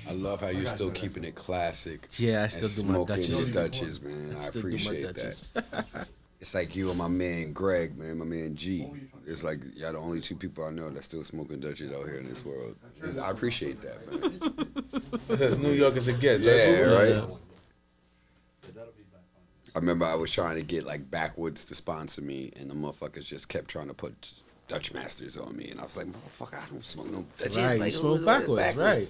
I love how you're still keeping it classic. Yeah, I still do my Dutchess. Smoking the Dutchess, man. I appreciate that. It's like you and my man Greg, man, my man G. It's like y'all the only two people I know that still smoking Dutchess out here in this world. I appreciate that, man. That's as New York as it gets, yeah, right? Right. I remember I was trying to get like Backwoods to sponsor me, and the motherfuckers just kept trying to put Dutch Masters on me, and I was like, motherfucker, I don't smoke no Dutchess. Right, like, you smoke Backwoods, right?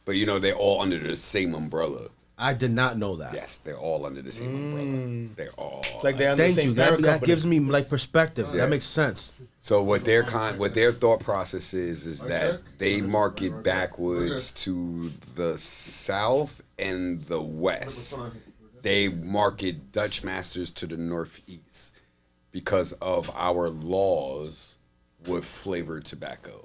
But you know, they're all under the same umbrella. I did not know that. Yes, they're all under the same umbrella. They're all. It's like they're under the Thank same you. parent That company. gives me like perspective. Yeah. That makes sense. So what their thought process is that they market Backwoods to the south and the west. They market Dutch Masters to the northeast because of our laws with flavored tobacco.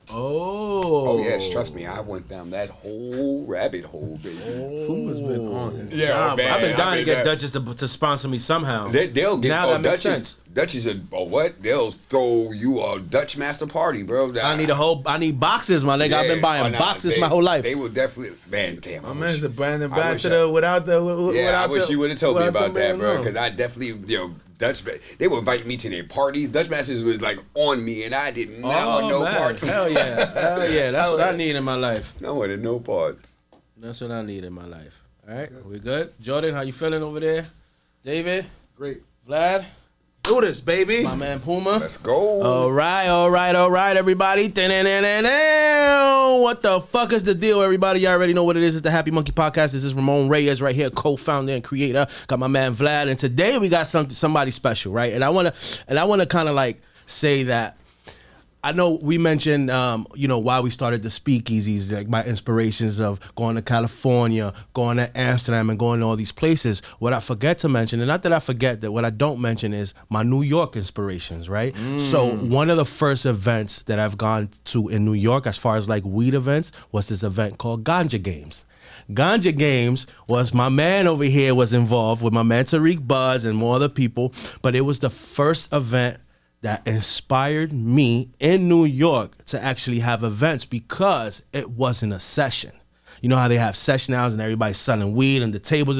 Oh yes, trust me, I went down that whole rabbit hole, baby. Puma's been on his Yeah, man, I've been dying to get that- Dutchess to sponsor me somehow. They'll get Now that makes Dutchess. sense. Dutchess, what? They'll throw you a Dutch Master party, bro. I need boxes, my nigga. I've been buying boxes my whole life. They will definitely, man. Damn, My man's a brand ambassador without the. I wish you would have told me without about the that, man, bro. no. Because I definitely, Dutch. They would invite me to their parties. Dutch Masters was like on me, and I did not want no man. parts. Hell yeah, that's what I need in my life. No, I wanted no parts. That's what I need in my life. All right, we good? Jordan, how you feeling over there? David, Great. Vlad, Do this, baby. my man Puma. Let's go. All right, everybody. What the fuck is the deal, everybody? Y'all already know what it is. It's the Happy Monkey Podcast. This is Ramon Reyes right here, co-founder and creator. Got my man Vlad, and today we got somebody special, right? And I wanna kind of like say that. I know we mentioned, why we started the speakeasies, like my inspirations of going to California, going to Amsterdam, and going to all these places. What I forget to mention, and not that I forget, that what I don't mention is my New York inspirations, right? So one of the first events that I've gone to in New York, as far as like weed events, was this event called Ganja Games. Ganja Games was my man over here was involved with my man Tariq Buzz and more other people, but it was the first event that inspired me in New York to actually have events because it wasn't a session. You know how they have session hours and everybody's selling weed and the tables.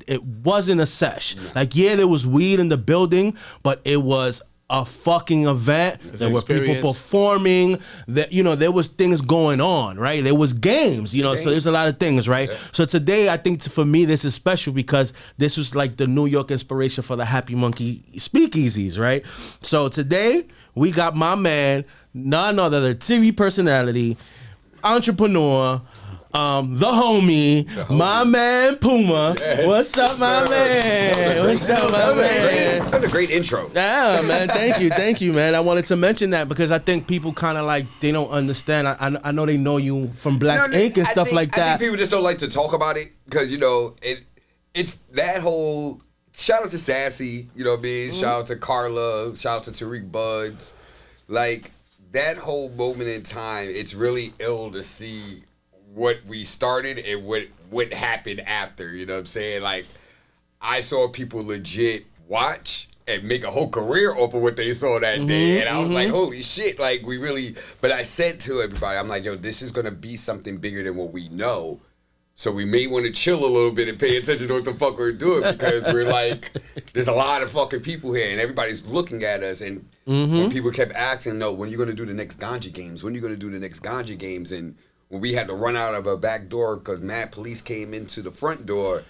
It wasn't a sesh. Like, yeah, there was weed in the building, but it was a fucking event. There were people performing. That there was things going on, right? There was games, so there's a lot of things, right? Yeah. So today, I think for me, this is special because this was like the New York inspiration for the Happy Monkey speakeasies, right? So today, we got my man, none other than TV personality, entrepreneur, the homie, my man Puma. Yes. What's up, my man? What's up, my man? That's a great intro. Yeah, man. Thank you, man. I wanted to mention that because I think people kind of like they don't understand. I know they know you from Black Ink and stuff like that. I think people just don't like to talk about it because it's that whole. Shout out to Sassy, you know what I mean? Shout out to Carla. Shout out to Tariq Buds. Like that whole moment in time, it's really ill to see what we started and what happened after, you know what I'm saying? Like, I saw people legit watch and make a whole career off of what they saw that day, and I was like, holy shit, like, we really, but I said to everybody, I'm like, yo, this is gonna be something bigger than what we know, so we may want to chill a little bit and pay attention to what the fuck we're doing, because we're like, there's a lot of fucking people here, and everybody's looking at us, and when people kept asking, no, when are you gonna do the next Ganja Games? When are you gonna do the next Ganja Games? And when we had to run out of a back door because mad police came into the front door,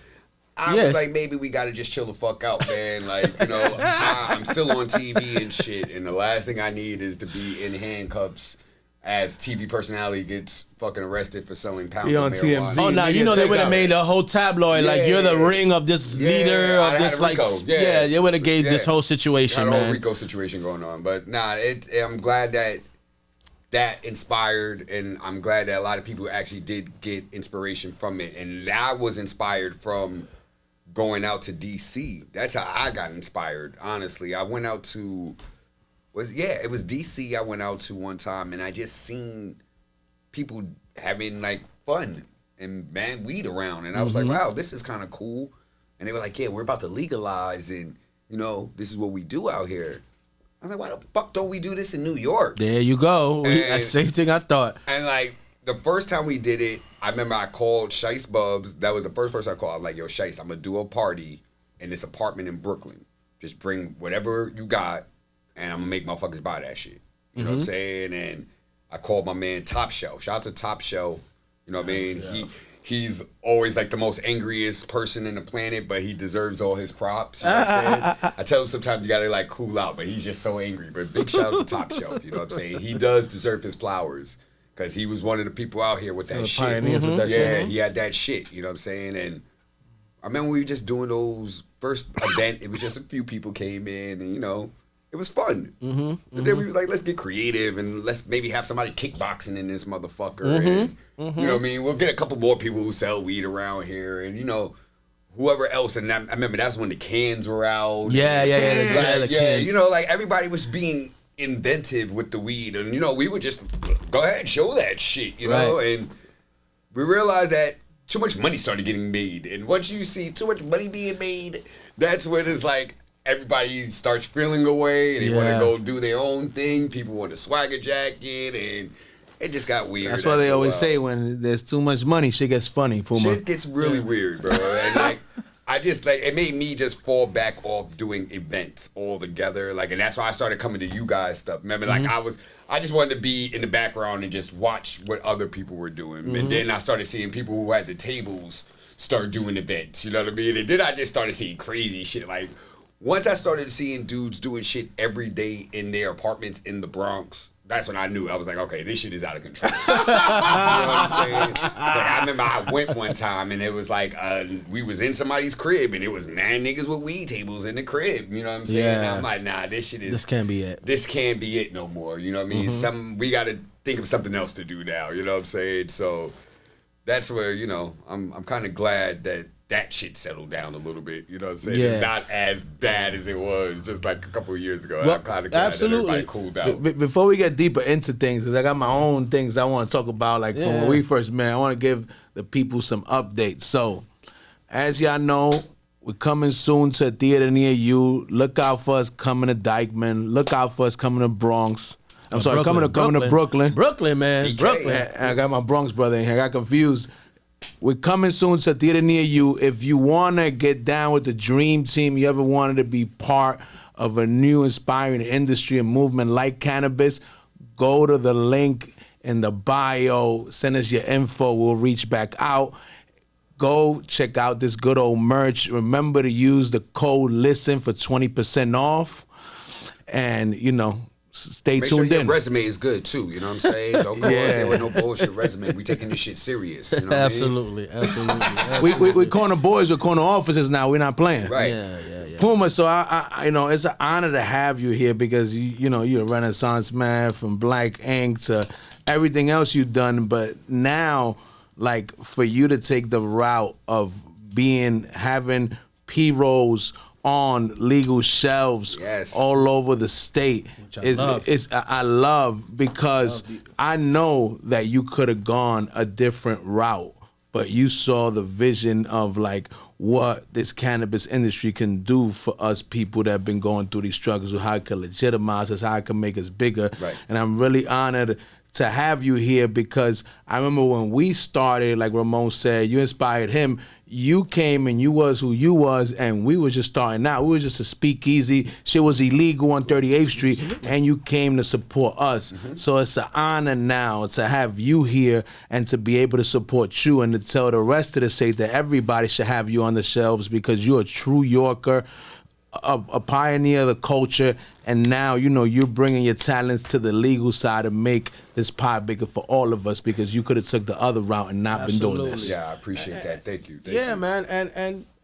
I was like, maybe we got to just chill the fuck out, man. Like, I'm still on TV and shit, and the last thing I need is to be in handcuffs as TV personality gets fucking arrested for selling pounds of marijuana. TMZ. Oh, now you know they would have made a whole tabloid like you're the ring of this leader of this like they would have gave this whole situation, man. Got a whole Rico situation going on, but I'm glad that inspired, and I'm glad that a lot of people actually did get inspiration from it. And I was inspired from going out to DC. That's how I got inspired, honestly. I went out to, it was DC I went out to one time, and I just seen people having like fun and man weed around. And I was like, wow, this is kind of cool. And they were like, yeah, we're about to legalize, and this is what we do out here. I was like, why the fuck don't we do this in New York? There you go. That's the same thing I thought. And like, the first time we did it, I remember I called Shice Bubs. That was the first person I called. I'm like, yo, Shice, I'm gonna do a party in this apartment in Brooklyn. Just bring whatever you got, and I'm gonna make motherfuckers buy that shit. You know what I'm saying? And I called my man Top Shelf. Shout out to Top Shelf. You know what I mean? Yeah. He's always like the most angriest person in the planet, but he deserves all his props. You know what I'm saying? I tell him sometimes you gotta like cool out, but he's just so angry. But big shout out to Top Shelf. You know what I'm saying? He does deserve his flowers because he was one of the people out here with that shit. With that shit. He had that shit. You know what I'm saying? And I remember we were just doing those first event. It was just a few people came in, and you know. It was fun. So then we was like, let's get creative and let's maybe have somebody kickboxing in this motherfucker. And, you know what I mean? We'll get a couple more people who sell weed around here and, you know, whoever else. And I remember that's when the cans were out. Yeah. The cans. You know, like everybody was being inventive with the weed. And, you know, we would just go ahead, show that shit, you know? And we realized that too much money started getting made. And once you see too much money being made, that's when it's like, everybody starts feeling away. They want to go do their own thing. People want a swagger jacket, and it just got weird. That's why they always say when there's too much money, shit gets funny, Puma. Shit gets really weird, bro. And like, I just like it made me just fall back off doing events altogether. Like, and that's why I started coming to you guys stuff. Remember, like I just wanted to be in the background and just watch what other people were doing. And then I started seeing people who had the tables start doing events. You know what I mean? And then I just started seeing crazy shit like. Once I started seeing dudes doing shit every day in their apartments in the Bronx, that's when I knew. I was like, okay, this shit is out of control. You know what I'm saying? Like, I remember I went one time and it was like, we was in somebody's crib and it was mad niggas with weed tables in the crib. You know what I'm saying? Yeah. And I'm like, nah, this shit is... This can't be it. This can't be it no more. You know what I mean? We got to think of something else to do now. You know what I'm saying? So that's where, you know, I'm kind of glad that shit settled down a little bit. You know what I'm saying? Yeah. It's not as bad as it was just like a couple of years ago. Well, I'm kind of glad that everybody cooled out. Before we get deeper into things, because I got my own things I want to talk about, like from when we first met, I want to give the people some updates. So, as y'all know, we're coming soon to a theater near you. Look out for us coming to Dykeman. Look out for us coming to Bronx. I'm sorry, coming to Brooklyn. Brooklyn, man. BK. Brooklyn. I got my Bronx brother in here. I got confused. We're coming soon to a theater near you. If you want to get down with the dream team, you ever wanted to be part of a new inspiring industry and movement like cannabis, go to the link in the bio. Send us your info. We'll reach back out. Go check out this good old merch. Remember to use the code LISTEN for 20% off. And, you know, stay Make sure tuned your in. resume is good too. You know what I'm saying? Don't go out there with no bullshit resume. We taking this shit serious. You know what Absolutely. We corner boys with corner officers now. We're not playing. Right. Yeah. Puma, so I you know, it's an honor to have you here because you know you're a Renaissance man from Black Ink to everything else you've done, but now like for you to take the route of having P-Rollz on legal shelves all over the state. I love because I know that you could have gone a different route, but you saw the vision of like what this cannabis industry can do for us people that have been going through these struggles, how it can legitimize us, how it can make us bigger. Right. And I'm really honored to have you here because I remember when we started, like Ramon said, you inspired him. You came and you was who you was, and we were just starting out. We were just a speakeasy. Shit was illegal on 38th Street, and you came to support us. So it's an honor now to have you here and to be able to support you and to tell the rest of the state that everybody should have you on the shelves because you're a true Yorker, a pioneer of the culture, and now you know you're bringing your talents to the legal side to make this pie bigger for all of us because you could have took the other route and not been doing this. Yeah, I appreciate that. Thank you. Yeah, man,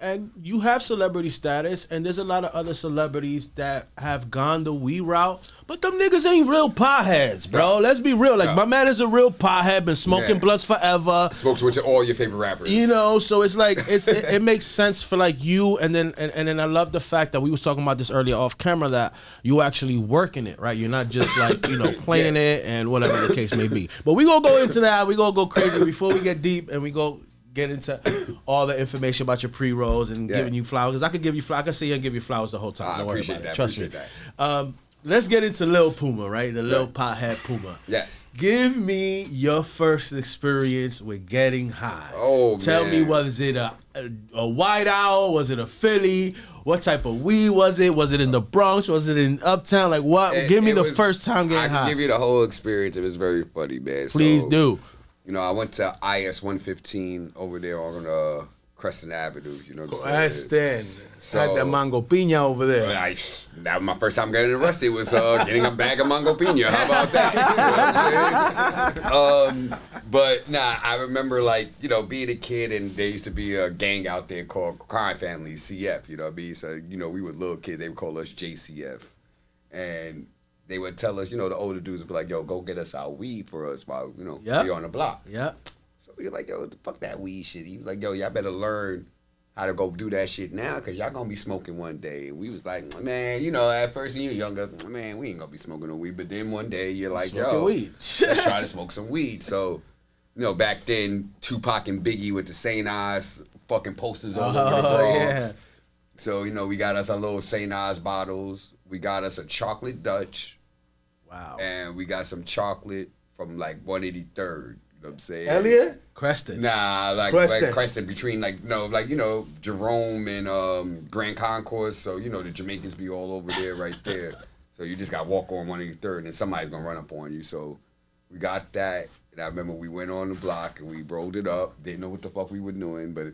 and you have celebrity status, and there's a lot of other celebrities that have gone the weed route, but them niggas ain't real pieheads, bro. Let's be real. Like my man is a real piehead, been smoking blunts forever. Smoked with all your favorite rappers. You know, so it's like it makes sense for like you, and then I love the fact that we was talking about this earlier off camera that you actually working it, right? You're not just like, you know, playing it and whatever the case may be. But we gonna go into that. We gonna go crazy before we get deep, and we go get into all the information about your pre-rolls and giving you flowers. Because I could give you flowers. I could sit here and give you flowers the whole time. I Don't worry appreciate about that. it. Trust me. That. let's get into Lil Puma, right? The Lil Pothead Puma. Yes. Give me your first experience with getting high. Oh, Tell me, was it a White Owl? Was it a Philly? What type of weed was it? Was it in the Bronx? Was it in Uptown? Like what? Give me the first time getting high. I can give you the whole experience. It was very funny, man. Please do. You know, I went to IS 115 over there on Crescent Avenue. You know what I'm saying? So, had that mango piña over there. That was my first time getting arrested. Was getting a bag of mango piña. How about that? You know what I'm saying? But nah, I remember being a kid, and there used to be a gang out there called Crime Family CF. You know what I mean? So we were little kids. They would call us JCF, and they would tell us, the older dudes would be like, yo, go get us our weed for us while we on the block. Yeah. So we were like, yo, fuck that weed shit. He was like, yo, y'all better learn how to go do that shit now, because y'all gonna be smoking one day. And we was like, man, at first when you're younger, man, we ain't gonna be smoking no weed. But then one day you're like, smoking weed. Let's try to smoke some weed. So, back then, Tupac and Biggie with the St. Oz fucking posters all over the Bronx. Yeah. So, we got us our little St. Oz bottles. We got us a chocolate Dutch. Wow. And we got some chocolate from 183rd. You know what I'm saying? Elliot? Creston. Nah, Creston between Jerome and Grand Concourse. So, the Jamaicans be all over there right there. So you just got to walk on 183rd and then somebody's going to run up on you. So we got that. And I remember we went on the block and we rolled it up. Didn't know what the fuck we were doing, but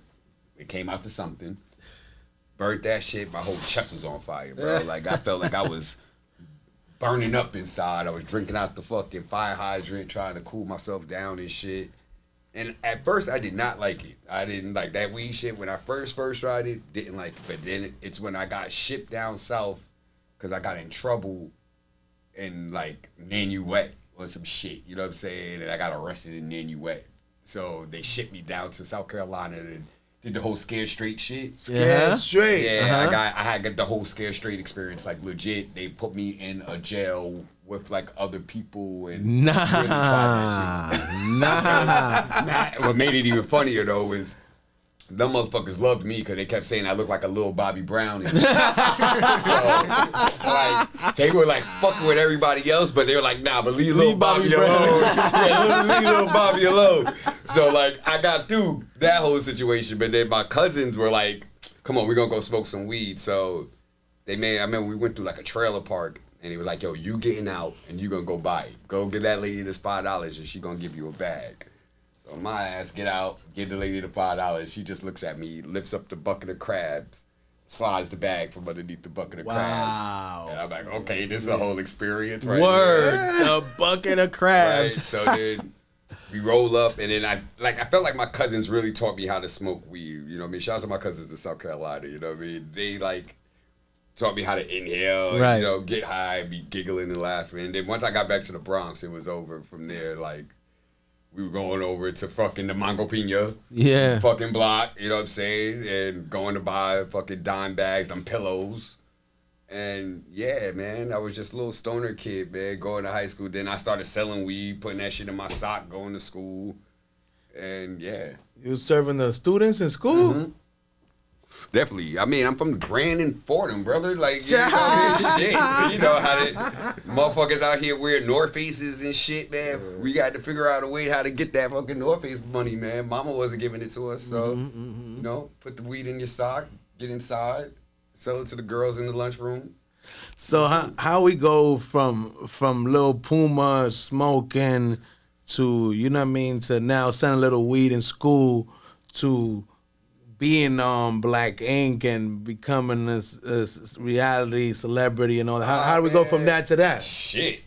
it came out to something. Burnt that shit. My whole chest was on fire, bro. I felt like I was burning up inside. I was drinking out the fucking fire hydrant, trying to cool myself down and shit. And at first, I did not like it. I didn't like that weed shit. When I first tried it, didn't like it. But then it's when I got shipped down south, because I got in trouble in Nanuet or some shit. You know what I'm saying? And I got arrested in Nanuet. So they shipped me down to South Carolina and did the whole Scared Straight shit. Scared Straight. Yeah, I had the whole Scared Straight experience. Legit, they put me in a jail with other people and really tried that shit. What made it even funnier though is them motherfuckers loved me because they kept saying I looked like a little Bobby Brown and shit. So they were fucking with everybody else, but they were like, nah, but leave little Bobby alone. Leave little Bobby alone. So I got through that whole situation, but then my cousins were like, come on, we're gonna go smoke some weed. So I remember we went through a trailer park and they were like, yo, you getting out and you gonna go buy it. Go get that lady this $5 and she gonna give you a bag. So my ass get out, give the lady the $5. She just looks at me, lifts up the bucket of crabs, slides the bag from underneath the bucket of crabs. And I'm like, okay, this is a whole experience right Word, here. a bucket of crabs. Right, so then we roll up, and then I felt like my cousins really taught me how to smoke weed. You know what I mean? Shout out to my cousins in South Carolina. You know what I mean? They taught me how to inhale, right. And, get high, and be giggling and laughing. And then once I got back to the Bronx, it was over from there. We were going over to fucking the Mango Pina, fucking block, you know what I'm saying, and going to buy fucking dime bags, them pillows. And yeah, man, I was just a little stoner kid, man, going to high school. Then I started selling weed, putting that shit in my sock, going to school. And yeah. You was serving the students in school? Mm-hmm. Definitely. I mean, I'm from Grand and Fordham, brother. Shit. You know how they motherfuckers out here wearing North Faces and shit, man. We got to figure out a way how to get that fucking North Face money, man. Mama wasn't giving it to us, so put the weed in your sock, get inside, sell it to the girls in the lunchroom. So how we go from Lil Puma smoking to, to now selling a little weed in school to being on Black Ink and becoming a reality celebrity and all that. How do we go from that to that? Shit.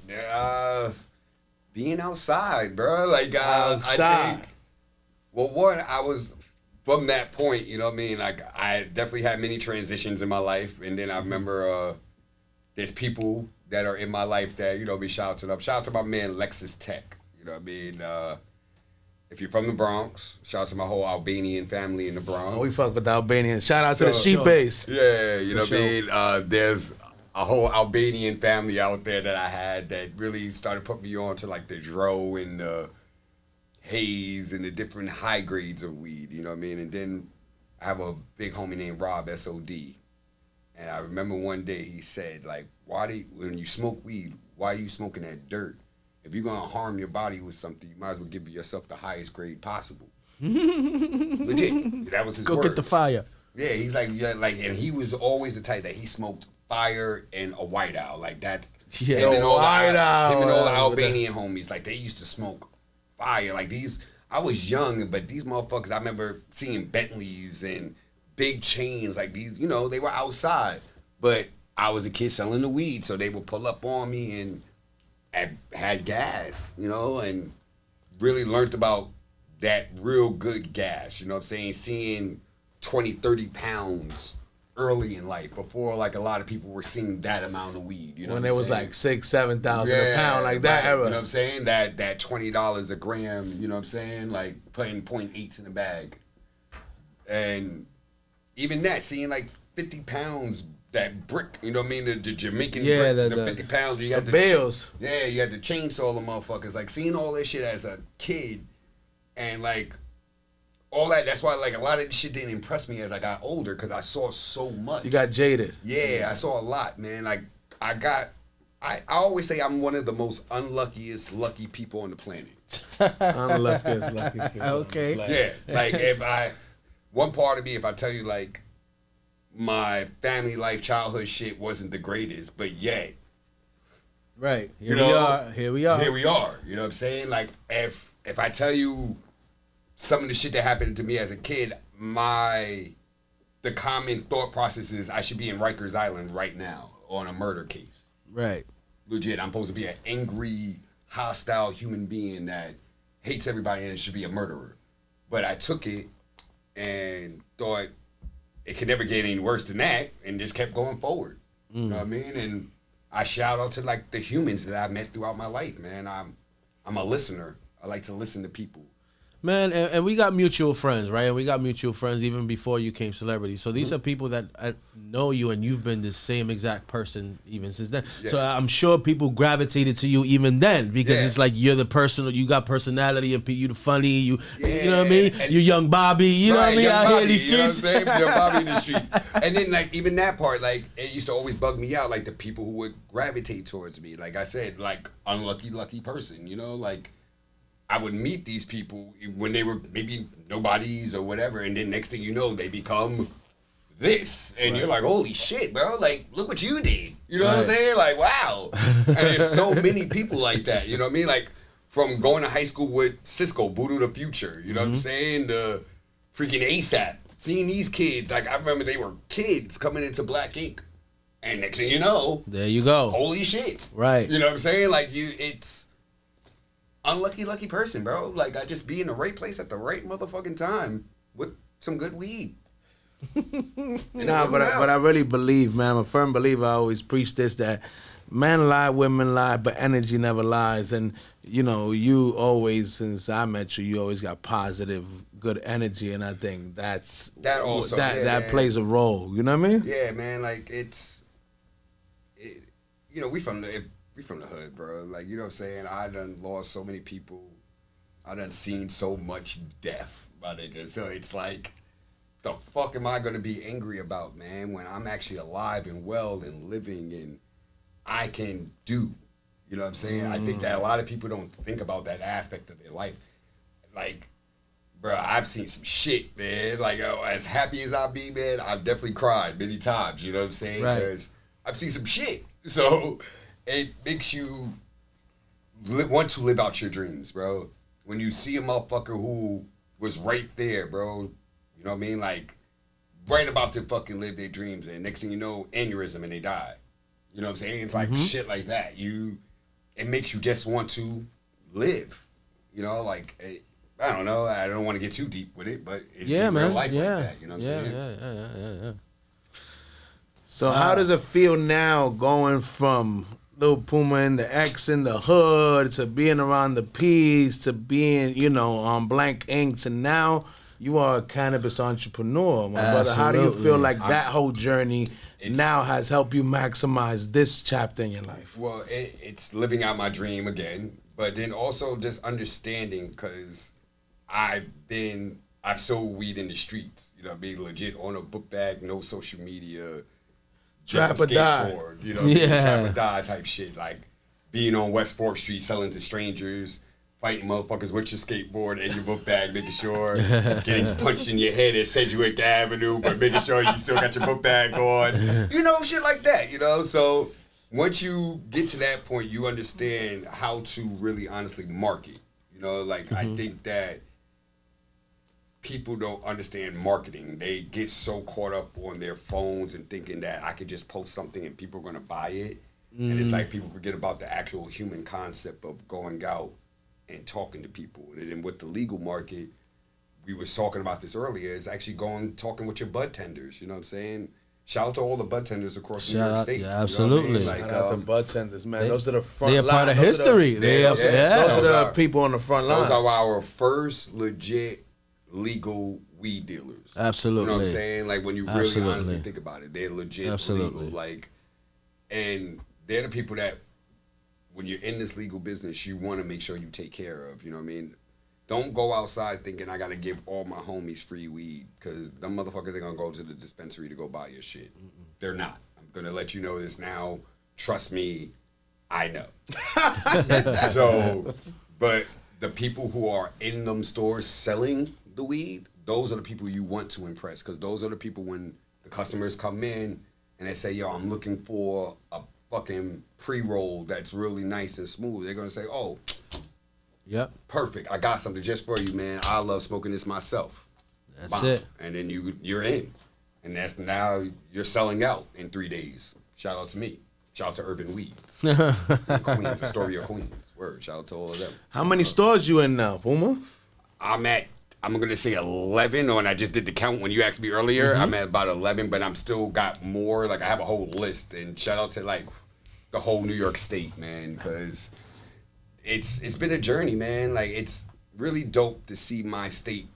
Being outside, bro. Outside. I think, I was from that point, you know what I mean? I definitely had many transitions in my life. And then I remember there's people that are in my life that, be shouting up. Shout out to my man, Lexus Tech. You know what I mean? If you're from the Bronx, shout out to my whole Albanian family in the Bronx. Oh, we fuck with the Albanians. Shout out to the sheep base. Yeah, you know what I mean? There's a whole Albanian family out there that I had that really started putting me on to the dro and the haze and the different high grades of weed, you know what I mean? And then I have a big homie named Rob, S.O.D. And I remember one day he said, like, when you smoke weed, why are you smoking that dirt? If you're gonna harm your body with something, you might as well give yourself the highest grade possible. Legit. That was his words. Go get the fire. Yeah, he's like, and he was always the type that he smoked fire and a white owl. Like that's Yeah, him and all white owl. him and all the Albanian homies. Like they used to smoke fire. Like these, I was young, but these motherfuckers, I remember seeing Bentleys and big chains. Like these, you know, they were outside. But I was a kid selling the weed, so they would pull up on me and had gas, you know, and really learned about that real good gas. You know what I'm saying? Seeing 20, 30 pounds early in life before like a lot of people were seeing that amount of weed. You know when what it I'm was saying? like 6,000-7,000 a pound, like that right. era. You know what I'm saying? That $20 a gram, you know what I'm saying? Like putting 0.8s in a bag. And even that, seeing like 50 pounds, that brick, you know what I mean? The Jamaican brick, the 50 pounds. You got the bales. You had to chainsaw the motherfuckers. Like seeing all this shit as a kid and like all that, that's why like a lot of this shit didn't impress me as I got older because I saw so much. You got jaded. Yeah, I saw a lot, man. Like I always say I'm one of the most unluckiest lucky people on the planet. Unluckiest lucky people. Okay. Yeah, like one part of me, if I tell you like my family life, childhood shit wasn't the greatest, but yet. Right. Here we are. You know what I'm saying? Like if I tell you some of the shit that happened to me as a kid, the common thought process is I should be in Rikers Island right now on a murder case. Right. Legit, I'm supposed to be an angry, hostile human being that hates everybody and should be a murderer. But I took it and thought it could never get any worse than that and just kept going forward. You know what I mean? And I shout out to like the humans that I've met throughout my life, man. I'm a listener. I like to listen to people. Man, and we got mutual friends, right? And we got mutual friends even before you came celebrity. So these are people that know you, and you've been the same exact person even since then. Yeah. So I'm sure people gravitated to you even then because it's like you're the person, you got personality, and you the funny, you know what I mean? And you young Bobby, you know what I mean? Out here in these streets. You know what I'm saying? Young Bobby in the streets. And then like even that part, like it used to always bug me out, like the people who would gravitate towards me. Like I said, like unlucky, lucky person, you know, like. I would meet these people when they were maybe nobodies or whatever, and then next thing you know, they become this. And you're like, holy shit, bro. Like, look what you did. You know what I'm saying? Like, wow. And there's so many people like that. You know what I mean? Like, from going to high school with Cisco, Buddha the Future. You know what I'm saying? The freaking ASAP. Seeing these kids. Like, I remember they were kids coming into Black Ink. And next thing you know. There you go. Holy shit. Right. You know what I'm saying? Like, it's... Unlucky, lucky person, bro. Like, I just be in the right place at the right motherfucking time with some good weed. Nah, but I really believe, man, I'm a firm believer, I always preach this, that men lie, women lie, but energy never lies. And, you know, you always, since I met you, you always got positive, good energy, and I think that also plays a role. You know what I mean? Yeah, man, like, you know, we from the hood, bro. Like, you know what I'm saying? I done lost so many people. I done seen so much death, my nigga. So it's like, the fuck am I going to be angry about, man, when I'm actually alive and well and living and I can do? You know what I'm saying? I think that a lot of people don't think about that aspect of their life. Like, bro, I've seen some shit, man. Like, as happy as I be, man, I've definitely cried many times. You know what I'm saying? Because I've seen some shit. So... it makes you want to live out your dreams, bro. When you see a motherfucker who was right there, bro, you know what I mean? Like, right about to fucking live their dreams, and next thing you know, aneurysm, and they die. You know what I'm saying? It's like shit like that. It makes you just want to live. You know, like, I don't know. I don't want to get too deep with it, but it's real life like that. You know what I'm saying? Yeah. So how does it feel now going from Lil Puma and the X in the hood to being around the P's to being, you know, on Blank Ink to now you are a cannabis entrepreneur, my brother? How do you feel like that whole journey now has helped you maximize this chapter in your life? Well, it's living out my dream again, but then also just understanding, because I've sold weed in the streets, you know what I mean? Legit on a book bag, no social media. just Trap a or die. skateboard, you know, Yeah. trap or die type shit. Like being on West 4th Street selling to strangers, fighting motherfuckers with your skateboard and your book bag, making sure getting punched in your head at Sedgwick Avenue, but making sure you still got your book bag on. You know, shit like that, you know? So once you get to that point, you understand how to really honestly market. You know, like I think that people don't understand marketing. They get so caught up on their phones and thinking that I could just post something and people are going to buy it. And it's like people forget about the actual human concept of going out and talking to people. And then with the legal market, we was talking about this earlier, is actually talking with your bud tenders. You know what I'm saying? Shout out to all the bud tenders across New York State. Yeah, absolutely. You know what I mean? Shout out to bud tenders, man. Those are the front They line. are part of Those are history. Those are the people on the front line. Those are our first legit legal weed dealers. Absolutely. You know what I'm saying? Like when you really Absolutely. honestly think about it, they're legit Absolutely. legal. Like, and they're the people that when you're in this legal business, you want to make sure you take care of. You know what I mean? Don't go outside thinking I got to give all my homies free weed, because them motherfuckers ain't going to go to the dispensary to go buy your shit. They're not. I'm going to let you know this now. Trust me, I know. So, but the people who are in them stores selling the weed, those are the people you want to impress, because those are the people when the customers come in and they say, yo, I'm looking for a fucking pre-roll that's really nice and smooth. They're going to say, oh, Yep. perfect. I got something just for you, man. I love smoking this myself. That's Bomb. it. And then you're in. And that's now you're selling out in 3 days. Shout out to me. Shout out to Urban Weeds. In Queens, Astoria, Queens. Word. Shout out to all of them. How many stores you in now, Puma? I'm going to say 11, and I just did the count when you asked me earlier. I'm at about 11, but I'm still got more. Like, I have a whole list. And shout out to, like, the whole New York State, man, because it's been a journey, man. Like, it's really dope to see my state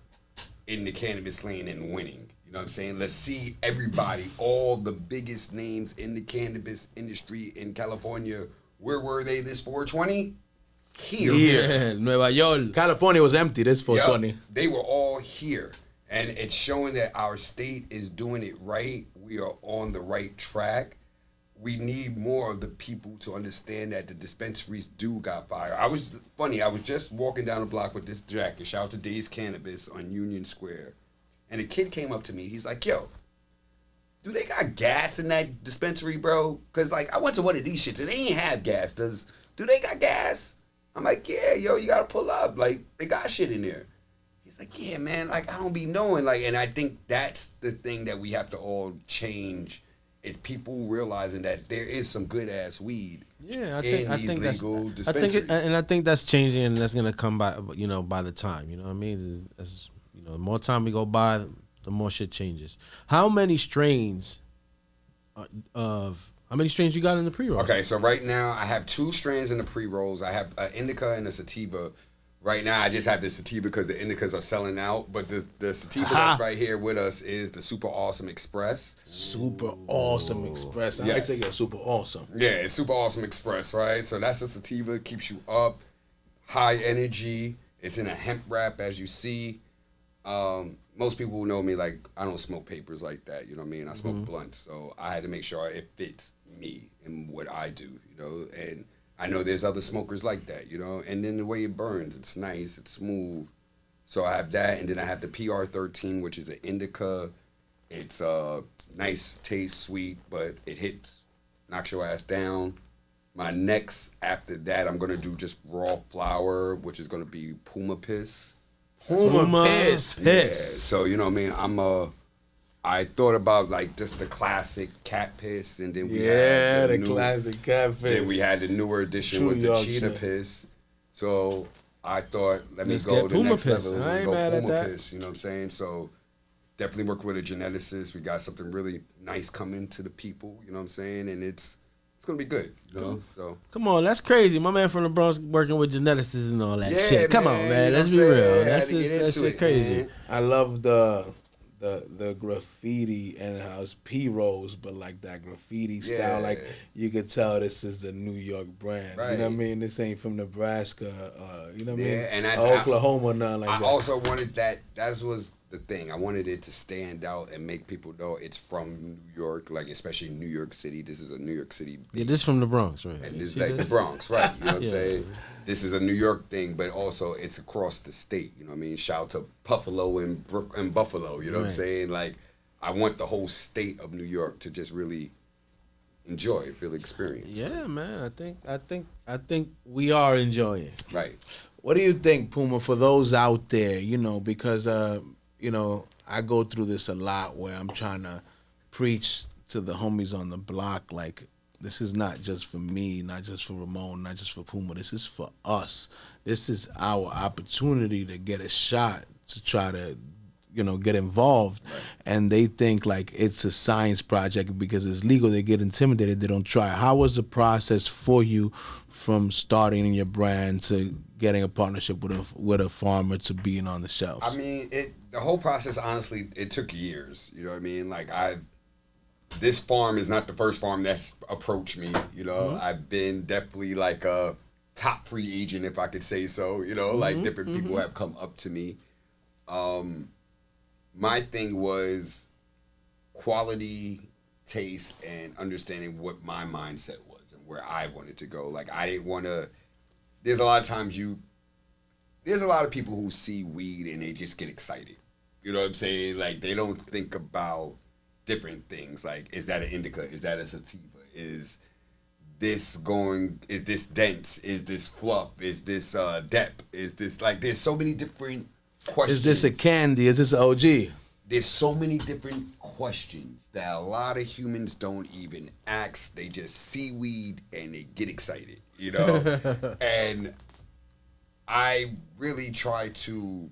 in the cannabis lane and winning. You know what I'm saying? Let's see everybody, all the biggest names in the cannabis industry in California. Where were they this 420? Here. Yeah, Nueva York. California was empty this 420. Yep, they were all here. And it's showing that our state is doing it right. We are on the right track. We need more of the people to understand that the dispensaries do got fire. I was just walking down the block with this jacket. Shout out to Days Cannabis on Union Square. And a kid came up to me. He's like, yo, do they got gas in that dispensary, bro? Because, like, I went to one of these shits and they ain't have gas. Do they got gas? I'm like, yeah, yo, you got to pull up. Like, they got shit in there. He's like, yeah, man, like, I don't be knowing. Like, and I think that's the thing that we have to all change. It's people realizing that there is some good ass weed. Yeah, I in think these legal that's. I think, dispensaries. I think that's changing, and that's gonna come by. By the time, you know what I mean. As, the more time we go by, the more shit changes. How many strains you got in the pre-roll? Okay, so right now I have 2 strands in the pre-rolls. I have an indica and a sativa. Right now I just have the sativa because the indicas are selling out. But the sativa that's right here with us is the Super Awesome Express. Super Awesome Express. I Yes. like to get Super Awesome. Yeah, it's Super Awesome Express, right? So that's a sativa, keeps you up, high energy. It's in a hemp wrap, as you see. Most people who know me, like, I don't smoke papers like that, you know what I mean? I smoke blunts, so I had to make sure it fits me and what I do, and I know there's other smokers like that, and then the way it burns, it's nice, it's smooth. So I have that, and then I have the PR13, which is an indica. It's nice taste, sweet, but it hits, knocks your ass down. My next, after that, I'm going to do just raw flower, which is going to be Puma piss. Puma piss. Yeah, so you know what I mean. I thought about like just the classic cat piss, and then we had the classic cat piss. Then we had the newer edition True with the York cheetah shit. piss. So I thought, let me Let's go get the Puma next piss. level. I and ain't go mad at Puma that. piss. You know what I'm saying? So definitely work with a geneticist. We got something really nice coming to the people. You know what I'm saying? And it's gonna be good. So. Come on, that's crazy. My man from the Bronx working with geneticists and all that Yeah, shit. Come on, man, man. you know Let's what be I'm real. saying? That's Had to get just, that into shit it, crazy. man. I love the graffiti and how it's P-Rollz, but like that graffiti style, like you could tell this is a New York brand. Right. You know what I mean? This ain't from Nebraska. You know what I mean? And that's Oklahoma, nothing like I that. also wanted that. That was the thing. I wanted it to stand out and make people know it's from New York, like especially New York City. This is a New York City Yeah, this from the Bronx, right? and this is like the Bronx, right? You know what I'm Yeah. saying? This is a New York thing, but also it's across the state. You know what I mean? Shout out to Buffalo and Buffalo. You know what I'm Right. saying? Like, I want the whole state of New York to just really enjoy, feel the experience. Yeah, man. I think we are enjoying. Right. What do you think, Puma, for those out there, you know, because, you know, I go through this a lot where I'm trying to preach to the homies on the block, like, this is not just for me, not just for Ramon, not just for Puma. This is for us. This is our opportunity to get a shot to try to, you know, get involved. Right. And they think like it's a science project because it's legal. They get intimidated. They don't try. How was the process for you from starting your brand to getting a partnership with a farmer to being on the shelves? I mean, the whole process, honestly, it took years. You know what I mean? Like, this farm is not the first farm that's approached me. You know, I've been definitely like a top free agent, if I could say so. You know, like different people have come up to me. My thing was quality, taste, and understanding what my mindset was and where I wanted to go. Like, I didn't want to. There's a lot of times there's a lot of people who see weed and they just get excited. You know what I'm saying? Like, they don't think about different things. Like, is that an indica? Is that a sativa? Is this dense? Is this fluff? Is this depth? Is this, like, there's so many different questions. Is this a candy? Is this an OG? There's so many different questions that a lot of humans don't even ask. They just see weed and they get excited, you know? And I really try to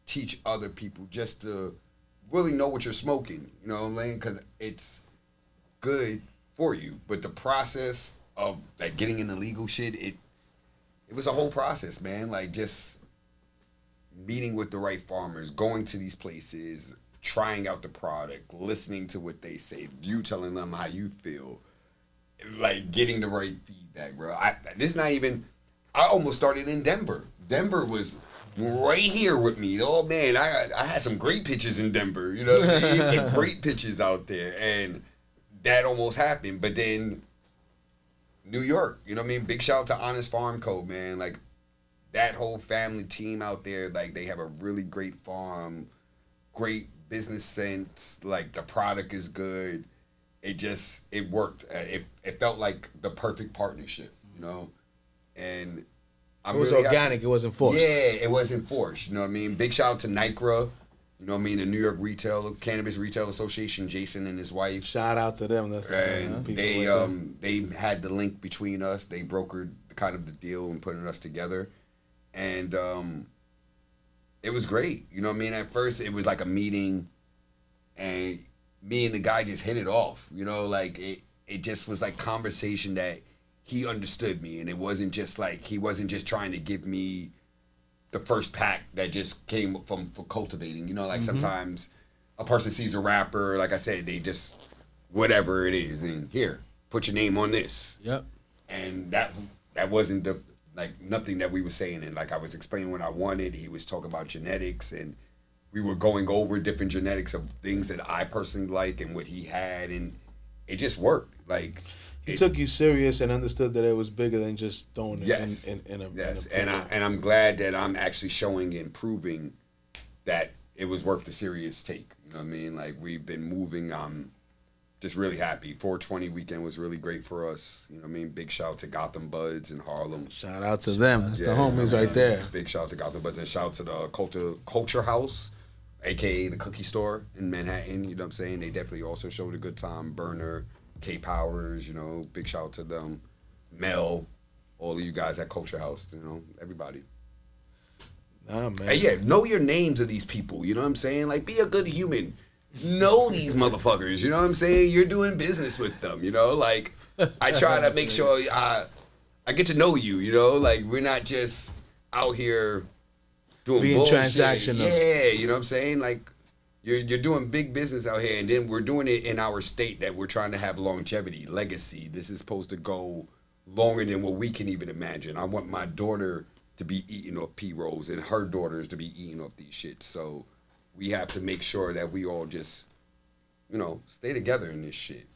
teach other people just to really know what you're smoking, you know what I'm saying? Because it's good for you. But the process of like getting into legal shit, it was a whole process, man. Like, just meeting with the right farmers, going to these places, trying out the product, listening to what they say, you telling them how you feel, like getting the right feedback, bro. This not even. I almost started in Denver. Denver was right here with me. Oh man, I had some great pitches in Denver. You know what I mean? And great pitches out there, and that almost happened. But then New York, you know what I mean? Big shout out to Honest Farm Co, man. Like, that whole family team out there, like, they have a really great farm, great business sense. Like, the product is good. It worked. It felt like the perfect partnership, you know? And It was really organic. It wasn't forced. Yeah, it wasn't forced. You know what I mean? Big shout out to NYCRA. You know what I mean? The New York Cannabis Retail Association, Jason and his wife. Shout out to them. That's and they had the link between us. They brokered kind of the deal and putting us together. And it was great. You know what I mean? At first, it was like a meeting, and me and the guy just hit it off. You know, like, it just was like conversation that he understood me, and it wasn't just like, he wasn't just trying to give me the first pack that just came from for cultivating. You know, like, sometimes a person sees a rapper, like I said, they just, whatever it is, and here, put your name on this. Yep. And that wasn't the, like, nothing that we were saying. And like, I was explaining what I wanted. He was talking about genetics, and we were going over different genetics of things that I personally like and what he had, and it just worked. Like, he took you serious and understood that it was bigger than just throwing it in a yes. In a And I'm glad that I'm actually showing and proving that it was worth the serious take. You know what I mean? Like, we've been moving. I'm just really happy. 420 weekend was really great for us. You know what I mean? Big shout out to Gotham Buds in Harlem. Shout out to them. That's the homies right there. Big shout out to Gotham Buds, and shout out to the Culture House, aka the cookie store in Manhattan. You know what I'm saying? They definitely also showed a good time. Burner, K Powers, you know, big shout out to them. Mel, all of you guys at Culture House, you know, everybody. Nah, man. Hey, yeah, know your names of these people, you know what I'm saying? Like, be a good human. Know these motherfuckers, you know what I'm saying? You're doing business with them, you know? Like, I try to make sure I get to know you, you know? Like, we're not just out here doing being bullshit. transactional. Yeah, you know what I'm saying? Like, you're doing big business out here, and then we're doing it in our state that we're trying to have longevity, legacy. This is supposed to go longer than what we can even imagine. I want my daughter to be eating off P-Rollz and her daughters to be eating off these shit. So we have to make sure that we all just, stay together in this shit.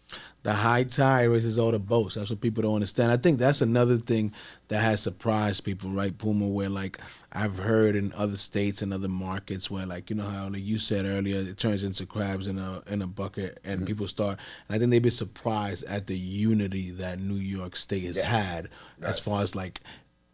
The high tide raises all the boats. That's what people don't understand. I think that's another thing that has surprised people, right, Puma? Where like I've heard in other states and other markets where like how like you said earlier, it turns into crabs in a bucket, and people start. And I think they've been surprised at the unity that New York State has had, as far as like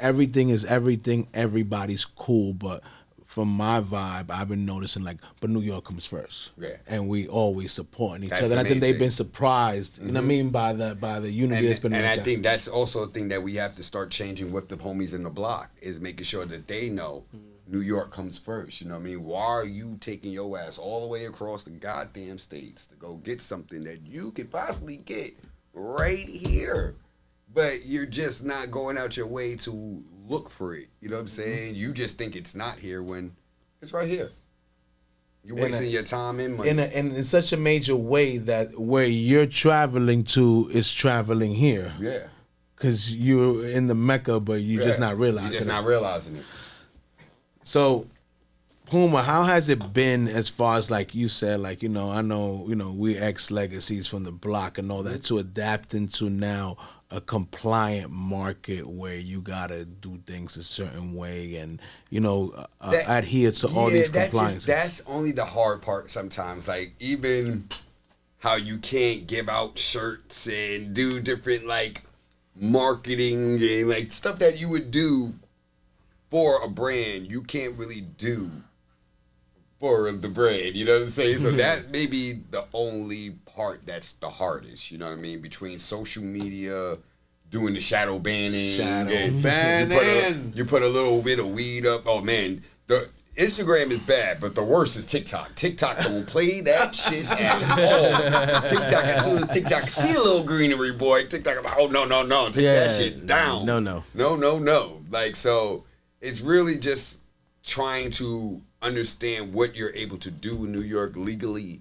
everything is everything. Everybody's cool, but from my vibe, I've been noticing but New York comes first, and we always supporting each other. And I think they've been surprised, you know what I mean, by the unity that's been. And I think that's also a thing that we have to start changing with the homies in the block, is making sure that they know New York comes first. You know what I mean? Why are you taking your ass all the way across the goddamn states to go get something that you could possibly get right here, but you're just not going out your way to look for it? You know what I'm saying? You just think it's not here when it's right here. You're wasting your time and money. In such a major way that where you're traveling to is traveling here. Yeah. Because you're in the Mecca, but you're just not realizing it. You're just not realizing it. So, Puma, how has it been as far as like you said, like, I know, we ex-legacies from the block and all that, to adapt into now a compliant market where you gotta do things a certain way and adhere to all these compliances. That's only the hard part sometimes. Like even how you can't give out shirts and do different like marketing and like stuff that you would do for a brand, you can't really do for the brand. You know what I'm saying? So that may be the only part that's the hardest. You know what I mean? Between social media, doing the shadow banning. You put a little bit of weed up. Oh man, the Instagram is bad, but the worst is TikTok. TikTok don't play that shit at all. TikTok, as soon as TikTok see a little greenery, boy, TikTok about, oh no, take that shit down. No. Like, so it's really just trying to understand what you're able to do in New York legally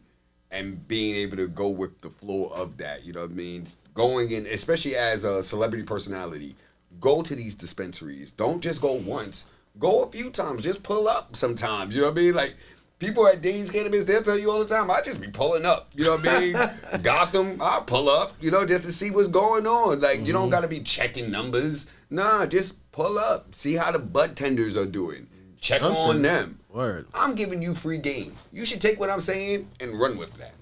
and being able to go with the flow of that. You know what I mean? Going in, especially as a celebrity personality, go to these dispensaries. Don't just go once. Go a few times. Just pull up sometimes. You know what I mean? Like, people at Days Cannabis, they'll tell you all the time, I just be pulling up. You know what I mean? Gotham, I'll pull up, just to see what's going on. Like, you don't got to be checking numbers. Nah, just pull up. See how the bud tenders are doing. Check on them. Word. I'm giving you free game. You should take what I'm saying and run with that.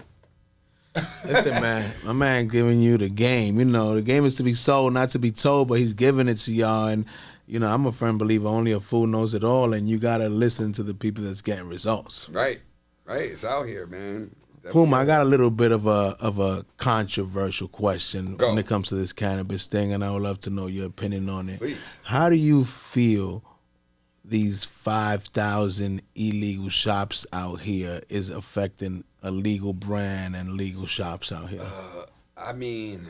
Listen, man, my man giving you the game. The game is to be sold, not to be told, but he's giving it to y'all. And, I'm a firm believer only a fool knows it all, and you got to listen to the people that's getting results. Right. It's out here, man. Puma, I got a little bit of a controversial question when it comes to this cannabis thing, and I would love to know your opinion on it. Please. How do you feel these 5,000 illegal shops out here is affecting a legal brand and legal shops out here? I mean,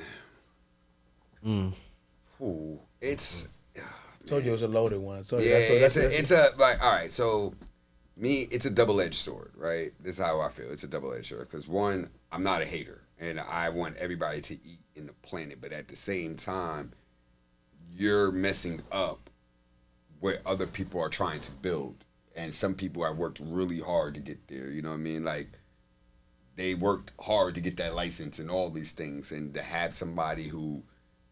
it's. I told you it was a loaded one. All right. So, it's a double-edged sword, right? This is how I feel. It's a double-edged sword because one, I'm not a hater, and I want everybody to eat in the planet, but at the same time, you're messing up what other people are trying to build, and some people have worked really hard to get there. You know what I mean? Like, they worked hard to get that license and all these things, and to have somebody who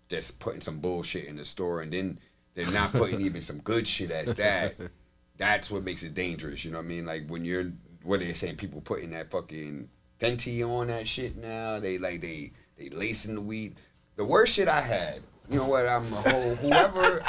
just putting some bullshit in the store and then they're not putting even some good shit at that, that's what makes it dangerous. You know what I mean? Like, when you're, what are they saying, people putting that fucking Fenty on that shit now, they lacing the weed. The worst shit I had, you know what, whoever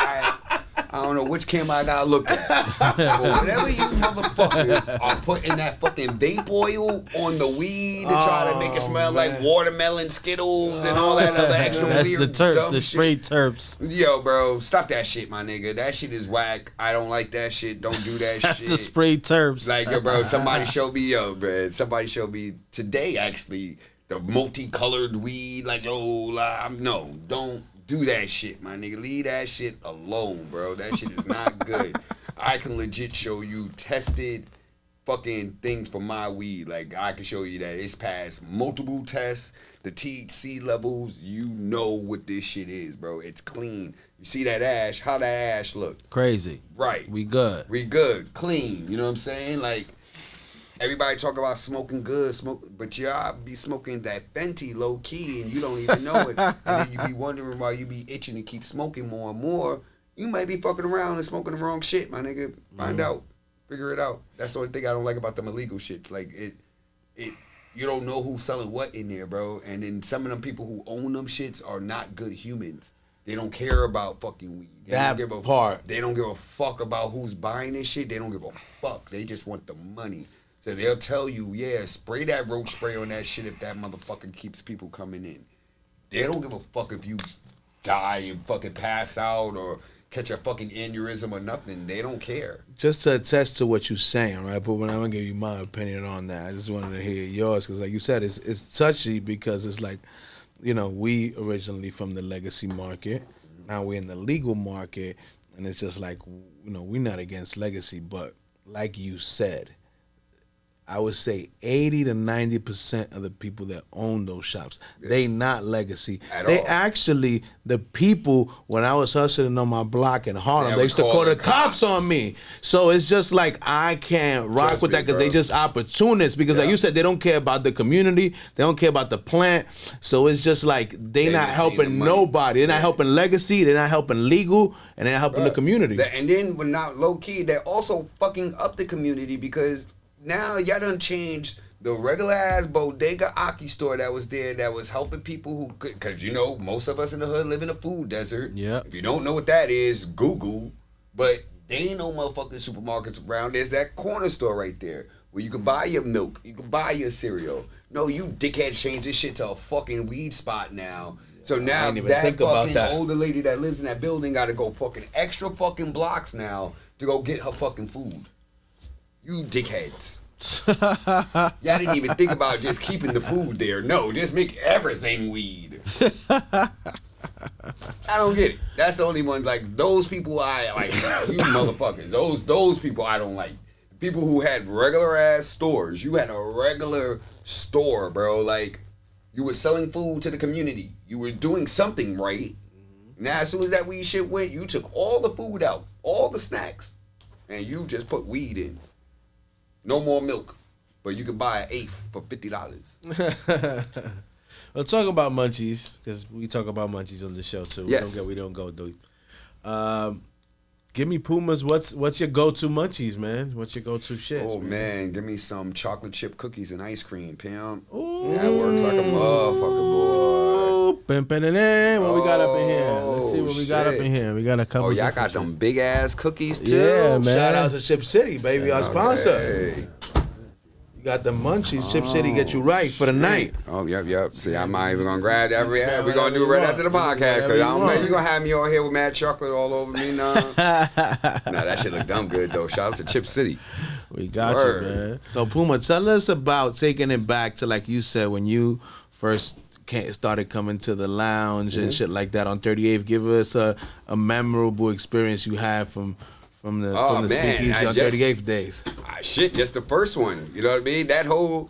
I don't know which camera I gotta look at. But whatever you motherfuckers are putting that fucking vape oil on the weed to try to make it smell like watermelon Skittles and all that other extra weird the terps, dumb the shit. straight terps. Yo, bro, stop that shit, my nigga. That shit is whack. I don't like that shit. Don't do that That's shit. the sprayed terps. Like, yo, bro, somebody showed me today, actually, the multicolored weed. Like, no, don't do that shit, my nigga. Leave that shit alone, bro. That shit is not good. I can legit show you tested fucking things for my weed. Like, I can show you that it's passed multiple tests. The THC levels, you know what this shit is, bro. It's clean. You see that ash? How that ash look? Crazy. Right. We good. We good. Clean. You know what I'm saying? Like, everybody talk about smoking good, but y'all be smoking that Fenty low key and you don't even know it. And then you be wondering why you be itching to keep smoking more and more. You might be fucking around and smoking the wrong shit, my nigga. Find out. Figure it out. That's the only thing I don't like about them illegal shit. Like, you don't know who's selling what in there, bro. And then some of them people who own them shits are not good humans. They don't care about fucking weed. They don't give a fuck about who's buying this shit. They don't give a fuck. They just want the money. So they'll tell you, yeah, spray that roach spray on that shit if that motherfucker keeps people coming in. They don't give a fuck if you die and fucking pass out or catch a fucking aneurysm or nothing. They don't care. Just to attest to what you're saying, right? But when I'm gonna give you my opinion on that, I just wanted to hear yours because, like you said, it's touchy because it's like, you know, we originally from the legacy market, now we're in the legal market, and it's just like, you know, we're not against legacy, but like you said, I would say 80 to 90% of the people that own those shops, they not legacy. They actually, the people, when I was hustling on my block in Harlem, they used to call the cops on me. So it's just like, I can't rock with that because they just opportunists. Because like you said, they don't care about the community. They don't care about the plant. So it's just like, they not helping nobody. They're not helping legacy. They're not helping legal. And they're not helping the community. And then, when not low key, they're also fucking up the community because now y'all done changed the regular ass bodega Aki store that was there that was helping people who could, cause you know most of us in the hood live in a food desert. Yeah. If you don't know what that is, Google. But they ain't no motherfucking supermarkets around. There's that corner store right there where you can buy your milk, you can buy your cereal. No, you dickheads changed this shit to a fucking weed spot now. So now that fucking older lady that lives in that building got to go fucking extra fucking blocks now to go get her fucking food. You dickheads. Y'all didn't even think about just keeping the food there. No, just make everything weed. I don't get it. That's the only one, like, those people I like, you motherfuckers. Those people I don't like. People who had regular ass stores. You had a regular store, bro. Like, you were selling food to the community. You were doing something right. Now, as soon as that weed shit went, you took all the food out, all the snacks, and you just put weed in. No more milk, but you can buy an eighth for $50. Well, talk about Munchies, because we talk about Munchies on the show too. Yes. We don't go deep. Give me Pumas. What's your go-to Munchies, man? What's your go-to shit? Oh man, give me some chocolate chip cookies and ice cream, pimp. Ooh. That works like a motherfucker, boy. What we got up in here? Let's see what we got up in here. We got a couple. Oh, y'all got them big ass cookies too. Yeah, man. Shout out to Chip City, baby, our sponsor. You got the Munchies. Chip City get you right for the night. Oh, yep. See, I'm not even gonna grab that. We're gonna do it right after the podcast because you gonna have me on here with mad chocolate all over me now. Nah, that shit look dumb good though. Shout out to Chip City. We got you, man. So Puma, tell us about taking it back to, like you said, when you first started coming to the lounge and shit like that on 38th. Give us a memorable experience you had from the speakeasy on 38th days. Shit, just the first one. You know what I mean? That whole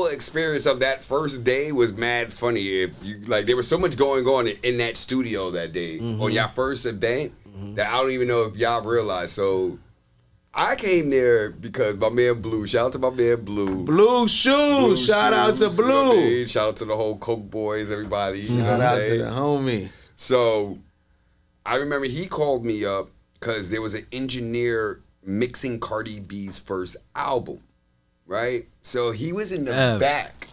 experience of that first day was mad funny. If you like, there was so much going on in that studio that day on your first event that I don't even know if y'all realize. So I came there because my man Blue. Shout out to my man Blue. Blue Shoes. Shout out to Blue. You know what I mean? Shout out to the whole Coke boys, everybody. You know what I'm saying? Shout out to the homie. So I remember he called me up because there was an engineer mixing Cardi B's first album, right? So he was in the back,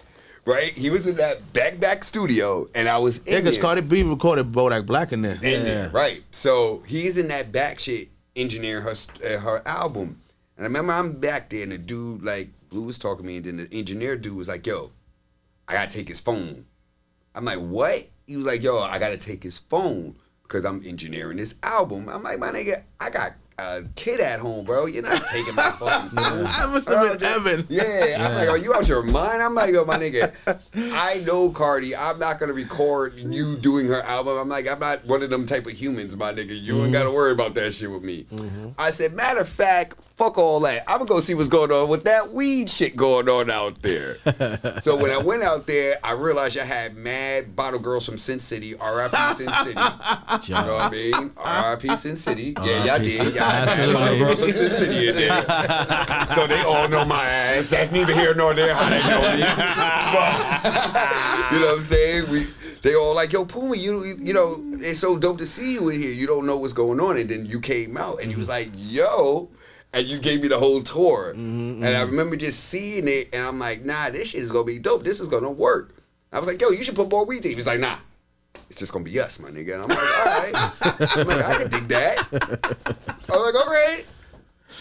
right? He was in that back studio, and I was in there. Yeah, because Cardi B recorded Bodak Black in there. Right. So he's in that back shit engineering her album. And I remember I'm back there, and the dude, like, Blue was talking to me, and then the engineer dude was like, yo, I got to take his phone. I'm like, what? He was like, yo, I got to take his phone because I'm engineering this album. I'm like, my nigga, I got a kid at home, bro. You're not taking my fucking phone. I must have been Evan. Yeah. I'm like, are you out your mind? I'm like, yo, my nigga, I know Cardi. I'm not going to record you doing her album. I'm like, I'm not one of them type of humans, my nigga. You ain't got to worry about that shit with me. I said, matter of fact, fuck all that. I'm gonna go see what's going on with that weed shit going on out there. So when I went out there, I realized I had mad bottle girls from Sin City, R.I.P. Sin City. You know what I mean? R.I.P. Sin City. Yeah, y'all did. Y'all had mad bottle girls from Sin City in there. So they all know my ass. That's neither here nor there how they know me. But, you know what I'm saying? They all like, yo, Puma, you know, it's so dope to see you in here. You don't know what's going on. And then you came out and you was like, yo, and you gave me the whole tour. And I remember just seeing it and I'm like, nah, this shit is going to be dope. This is going to work. I was like, yo, you should put more weed in. He was like, nah, it's just going to be us, my nigga. And I'm like, all right. I'm like, I can dig that. I was like, all right.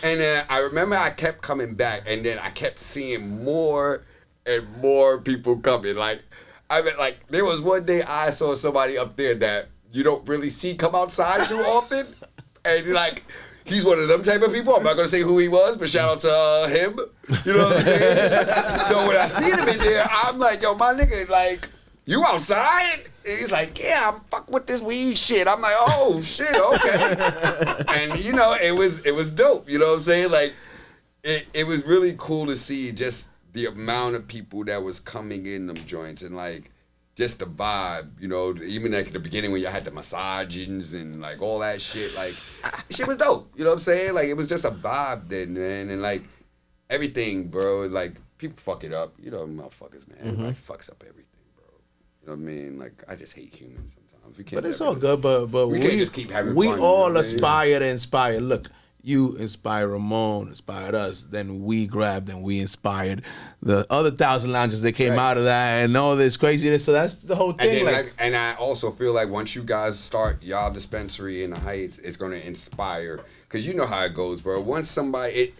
And then I remember I kept coming back and then I kept seeing more and more people coming. Like, I mean, like, there was one day I saw somebody up there that you don't really see come outside too often. And, like, he's one of them type of people. I'm not going to say who he was, but shout out to him. You know what I'm saying? So when I see him in there, I'm like, yo, my nigga, like, you outside? And he's like, yeah, I'm fucking with this weed shit. I'm like, oh, shit, okay. And, you know, it was dope. You know what I'm saying? Like, it was really cool to see just the amount of people that was coming in them joints and like just the vibe, you know, even like at the beginning when you had the massages and like all that shit, like shit was dope. You know what I'm saying? Like it was just a vibe then, man, and like everything, bro. Like people fuck it up, you know, motherfuckers, man. Everybody fucks up everything, bro. You know what I mean? Like I just hate humans sometimes. We can't. But it's all good. But we can't just keep having. We fun, all you know aspire to inspire. Look. You inspired Ramon, inspired us. Then we grabbed and we inspired the other 1,000 lounges that came out of that and all this craziness. So that's the whole thing. And I also feel like once you guys start y'all dispensary in the Heights, it's going to inspire. Because you know how it goes, bro. Once somebody,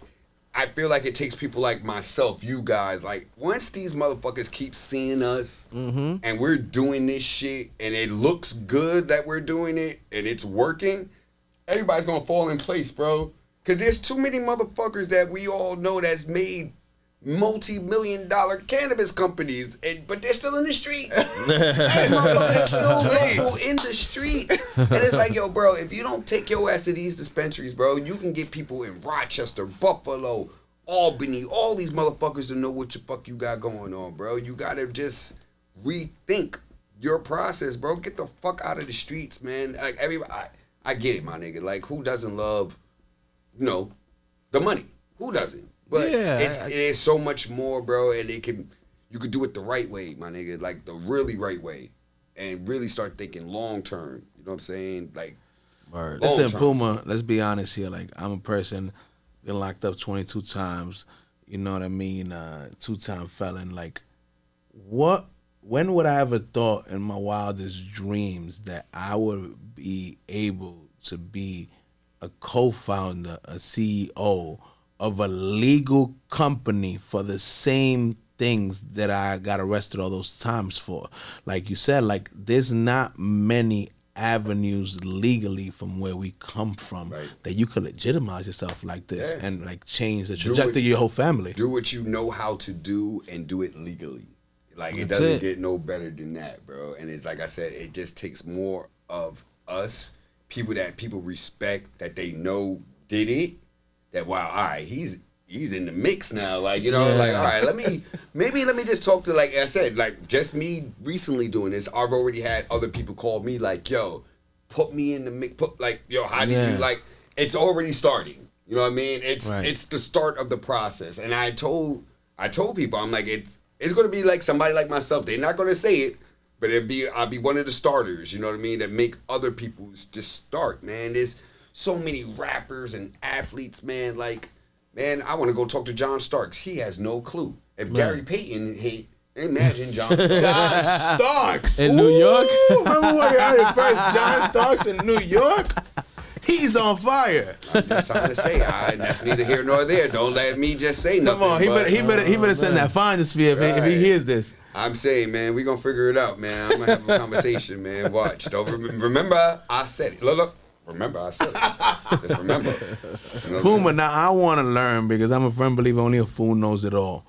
I feel like it takes people like myself, you guys, like once these motherfuckers keep seeing us and we're doing this shit and it looks good that we're doing it and it's working, everybody's gonna fall in place, bro. Cause there's too many motherfuckers that we all know that's made multi-million-dollar cannabis companies, but they're still in the streets. Motherfuckers still local in the streets. And it's like, yo, bro, if you don't take your ass to these dispensaries, bro, you can get people in Rochester, Buffalo, Albany, all these motherfuckers to know what the fuck you got going on, bro. You gotta just rethink your process, bro. Get the fuck out of the streets, man. Like everybody. I get it, my nigga. Like, who doesn't love, you know, the money? Who doesn't? But it is so much more, bro, and you could do it the right way, my nigga, like the really right way, and really start thinking long term. You know what I'm saying? Like, listen, Puma, let's be honest here. Like, I'm a person been locked up 22 times. You know what I mean? 2-time felon. Like, when would I ever thought in my wildest dreams that I would be able to be a co-founder, a CEO of a legal company for the same things that I got arrested all those times for? Like you said, like there's not many avenues legally from where we come from that you could legitimize yourself like this and like change the trajectory of your whole family. Do what you know how to do and do it legally. Like, it doesn't get no better than that, bro. And it's like I said, it just takes more of us, people that people respect, that they know did it, that, wow, all right, he's in the mix now. Like, you know, like, all right, let me just talk to, like I said, like, just me recently doing this, I've already had other people call me, like, yo, put me in the mix, yo, how did you, like, it's already starting. You know what I mean? It's the start of the process. And I told people, I'm like, it's going to be like somebody like myself. They're not going to say it, but I'll be one of the starters, you know what I mean, that make other people just start, man. There's so many rappers and athletes, man. Like, man, I want to go talk to John Starks. He has no clue. If Gary Payton, imagine John Starks. John Starks. In New York? Remember when you heard it first? John Starks in New York? He's on fire. I'm just trying to say, that's neither here nor there. Don't let me just say nothing. Come on, he better send that finders fee if he hears this. I'm saying, man, we gonna figure it out, man. I'm gonna have a conversation, man. Watch. Don't remember I said it. Look. Remember I said it. Just remember. You know Puma, now I want to learn because I'm a firm believer only a fool knows it all.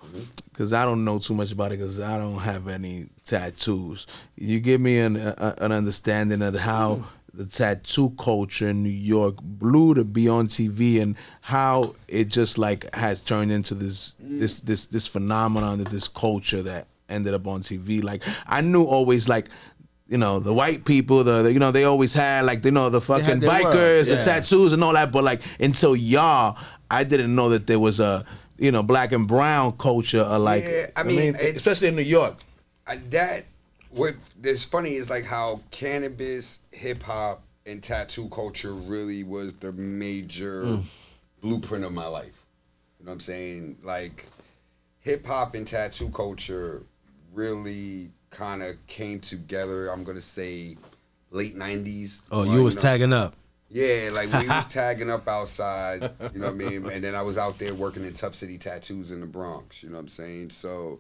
Because I don't know too much about it because I don't have any tattoos. You give me an understanding of how the tattoo culture in New York, Blue to be on TV, and how it just like has turned into this phenomenon, this culture that ended up on TV. Like I knew always like, you know, the white people, you know, they always had like, you know, the fucking bikers, the tattoos and all that. But like until y'all, I didn't know that there was a, you know, black and brown culture alike. Yeah, I mean especially in New York. What's funny is like how cannabis, hip hop, and tattoo culture really was the major blueprint of my life. You know what I'm saying? Like hip hop and tattoo culture really kind of came together. I'm gonna say late '90s. Oh, you was tagging up. Yeah, like we was tagging up outside, you know what I mean? And then I was out there working in Tough City Tattoos in the Bronx, you know what I'm saying? So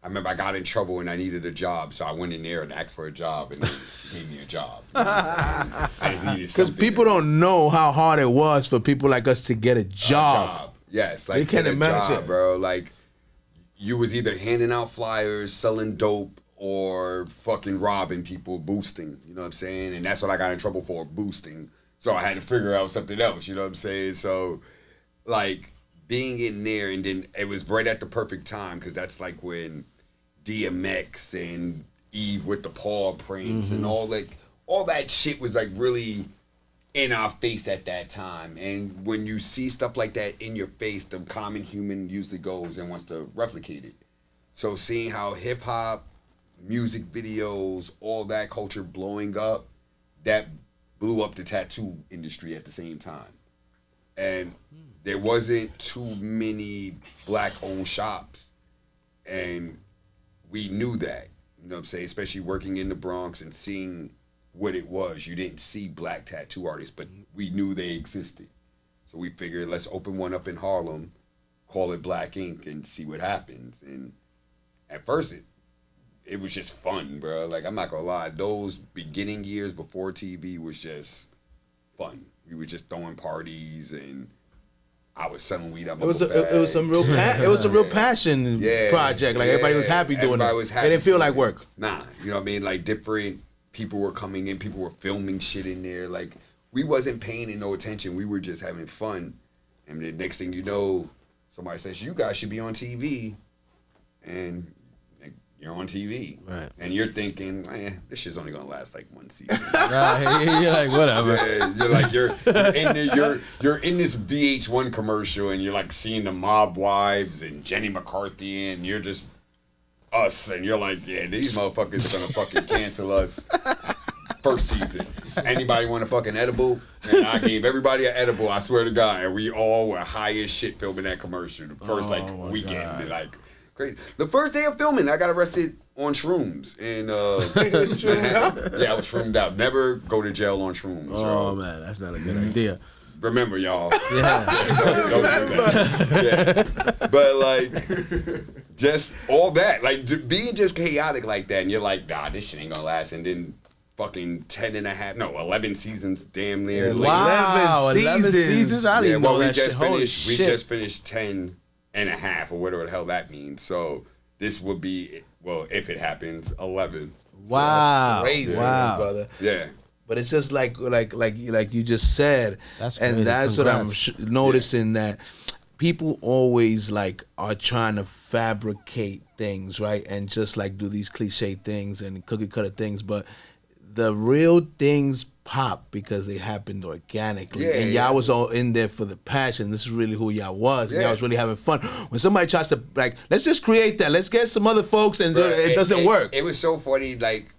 I remember I got in trouble and I needed a job, so I went in there and asked for a job and they gave me a job. You know what I'm saying? I just needed something. Because people don't know how hard it was for people like us to get a job. Yes, like you can't imagine, job, bro. Like you was either handing out flyers, selling dope, or fucking robbing people, boosting, you know what I'm saying? And that's what I got in trouble for, boosting. So I had to figure out something else, you know what I'm saying? So, like, being in there, and then it was right at the perfect time, because that's like when DMX and Eve with the paw prints and all that shit was like really in our face at that time. And when you see stuff like that in your face, the common human usually goes and wants to replicate it. So seeing how hip-hop, music videos, all that culture blowing up, that blew up the tattoo industry at the same time. And there wasn't too many black-owned shops. And we knew that, you know what I'm saying? Especially working in the Bronx and seeing what it was. You didn't see black tattoo artists, but we knew they existed. So we figured, let's open one up in Harlem, call it Black Ink, and see what happens. And at first, it was just fun, bro. Like, I'm not gonna lie, those beginning years before TV was just fun. We were just throwing parties, and I was selling weed up. It was a real passion project. Like everybody was happy doing it. It didn't feel like work. Nah, you know what I mean? Like different people were coming in, people were filming shit in there. Like we wasn't paying it no attention. We were just having fun. And the next thing you know, somebody says, "You guys should be on TV," and you're on TV, right? And you're thinking, this shit's only gonna last like one season. Right? You're like, whatever. Yeah, you're like you're in this VH1 commercial, and you're like seeing the Mob Wives and Jenny McCarthy, and you're just us, and you're like, yeah, these motherfuckers gonna fucking cancel us. First season. Anybody want a fucking edible? And I gave everybody an edible. I swear to God, and we all were high as shit filming that commercial. The first weekend, like. Crazy. The first day of filming, I got arrested on shrooms. And yeah, I was shroomed out. Never go to jail on shrooms. Oh, man, that's not a good idea. Remember, y'all. Yeah. Don't do that. Yeah. But, like, just all that. Like, being just chaotic like that. And you're like, nah, this shit ain't gonna last. And then fucking 11 seasons damn near. Wow, 11 seasons? I didn't know that shit. We just finished 10 and a half, or whatever the hell that means. So this would be, well, if it happens, 11. Wow, so that's crazy, brother. Yeah, but it's just like you just said, that's and crazy. that's Congrats. what I'm noticing that people always like are trying to fabricate things, right, and just like do these cliche things and cookie cutter things, but the real things pop because they happened organically. And y'all was all in there for the passion. This is really who y'all was. And y'all was really having fun. When somebody tries to, like, let's just create that. Let's get some other folks, and it doesn't work. It was so funny, like,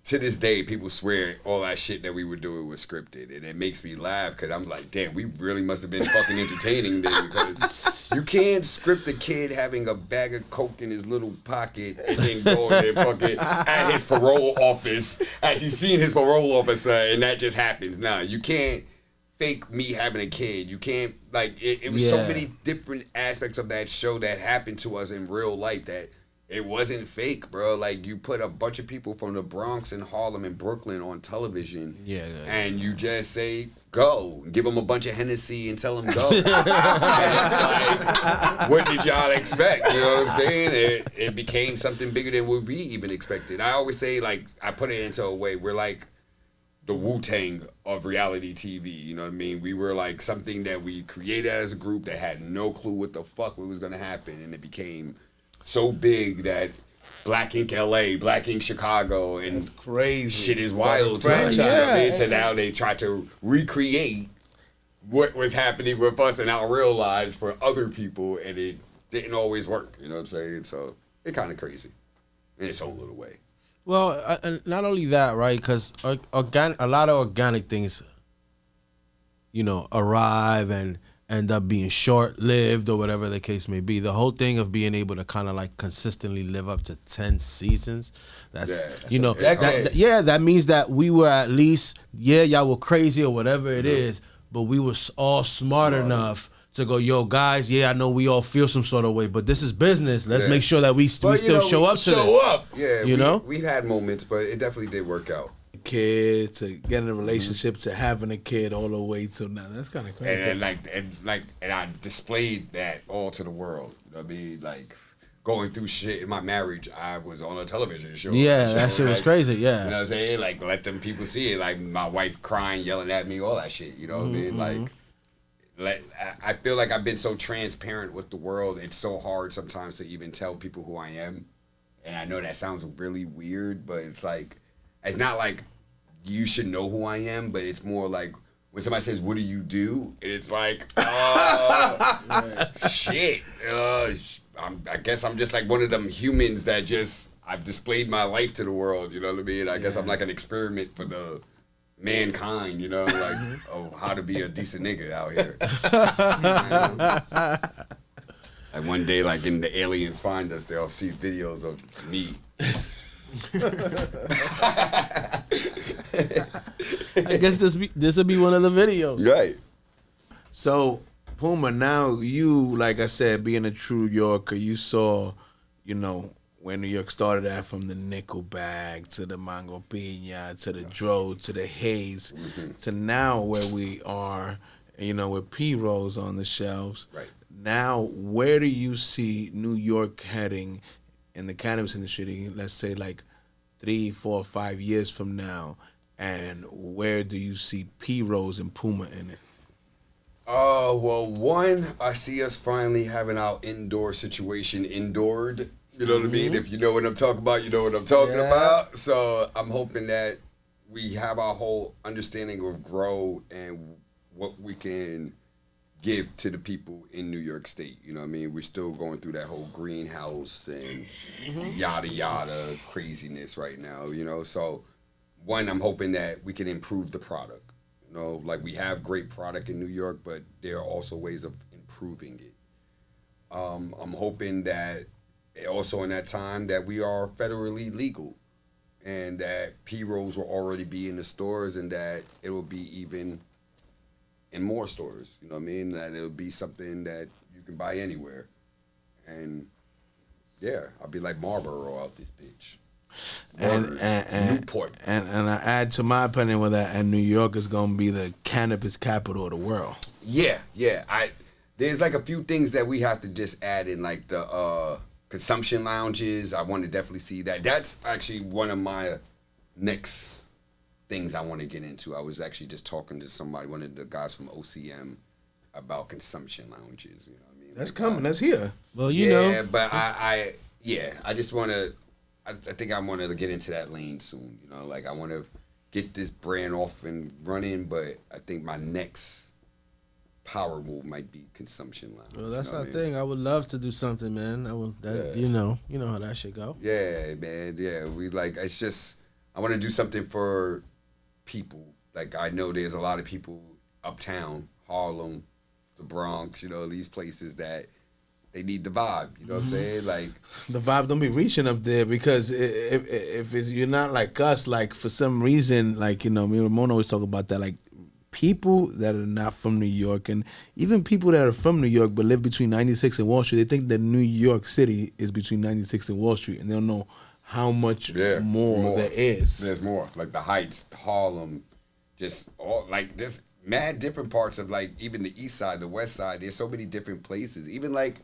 to this day, people swear all that shit that we were doing was scripted. And it makes me laugh because I'm like, damn, we really must have been fucking entertaining then, because you can't script a kid having a bag of coke in his little pocket and then go there fucking at his parole office as he's seeing his parole officer, and that just happens. Now, you can't fake me having a kid. You can't, like, it was so many different aspects of that show that happened to us in real life that it wasn't fake, bro. Like, you put a bunch of people from the Bronx and Harlem and Brooklyn on television, and you just say, go. Give them a bunch of Hennessy and tell them go. And it's like, what did y'all expect? You know what I'm saying? It became something bigger than what we even expected. I always say, like, I put it into a way, we're like the Wu-Tang of reality TV. You know what I mean? We were like something that we created as a group that had no clue what the fuck was gonna happen, and it became so big that Black Ink LA, Black Ink Chicago, and It's crazy. shit is wild. franchise. To now they try to recreate what was happening with us in our real lives for other people, and it didn't always work. You know what I'm saying? So it's kind of crazy in its own little way. Well, not only that, right? Because a lot of organic things, you know, arrive and end up being short-lived or whatever the case may be. The whole thing of being able to kind of like consistently live up to 10 seasons, that's you know, that means that we were at least, y'all were crazy or whatever it is, but we were all smart enough to go, yo, guys, I know we all feel some sort of way, but this is business. Let's make sure that we still show up to this. Yeah, you know? We've had moments, but it definitely did work out. Kid to getting a relationship to having a kid all the way to now. That's kind of crazy. And I displayed that all to the world. You know what I mean? Like going through shit in my marriage, I was on a television show. Yeah, that shit was crazy. Yeah, you know what I'm saying? Like let them people see it. Like my wife crying, yelling at me, all that shit. You know what I mean? Like I feel like I've been so transparent with the world. It's so hard sometimes to even tell people who I am. And I know that sounds really weird, but it's like it's not like you should know who I am, but it's more like when somebody says, "What do you do?" And it's like, shit. I guess I'm just like one of them humans that just I've displayed my life to the world. You know what I mean? I guess I'm like an experiment for the mankind. You know, like how to be a decent nigga out here. Like one day, like in the aliens find us, they'll see videos of me. I guess this will be one of the videos. Right. So, Puma, now you, like I said, being a true Yorker, you saw, you know, where New York started at, from the nickel bag to the mango piña to the dro to the haze to now where we are, you know, with P-Rollz on the shelves. Right. Now, where do you see New York heading in the cannabis industry, let's say like 3, 4, 5 years from now, and where do you see P-Rollz and Puma in it? Well, one, I see us finally having our indoor situation indoored. You know what I mean? If you know what I'm talking about, you know what I'm talking about. So I'm hoping that we have our whole understanding of grow and what we can give to the people in New York State. You know what I mean? We're still going through that whole greenhouse and yada yada craziness right now, you know? So one, I'm hoping that we can improve the product. You know, like we have great product in New York, but there are also ways of improving it. I'm hoping that also in that time that we are federally legal and that P-Rollz will already be in the stores and that it will be even in more stores, you know what I mean? That it'll be something that you can buy anywhere. And I'll be like Marlboro out this bitch. And Newport. And I add to my opinion with that, and New York is gonna be the cannabis capital of the world. Yeah. There's like a few things that we have to just add in, like the consumption lounges. I want to definitely see that. That's actually one of my next things I want to get into. I was actually just talking to somebody, one of the guys from OCM, about consumption lounges. You know what I mean? That's like, coming. That's here. Well, you know. Yeah, but I just want to. I think I want to get into that lane soon. You know, like I want to get this brand off and running, but I think my next power move might be consumption lounge. Well, that's our thing. I would love to do something, man. You know how that should go. Yeah, man. Yeah, we like. It's just I want to do something for people. Like I know there's a lot of people uptown, Harlem, the Bronx, you know, these places that they need the vibe. You know what I'm saying? Like the vibe don't be reaching up there because if it's, you're not like us, like for some reason, like, you know, me and Ramon always talk about that, like people that are not from New York and even people that are from New York but live between 96 and Wall Street, they think that New York City is between 96 and Wall Street and they don't know how much more there is. There's more. Like the Heights, Harlem, just all like there's mad different parts of like even the East Side, the West Side. There's so many different places. Even like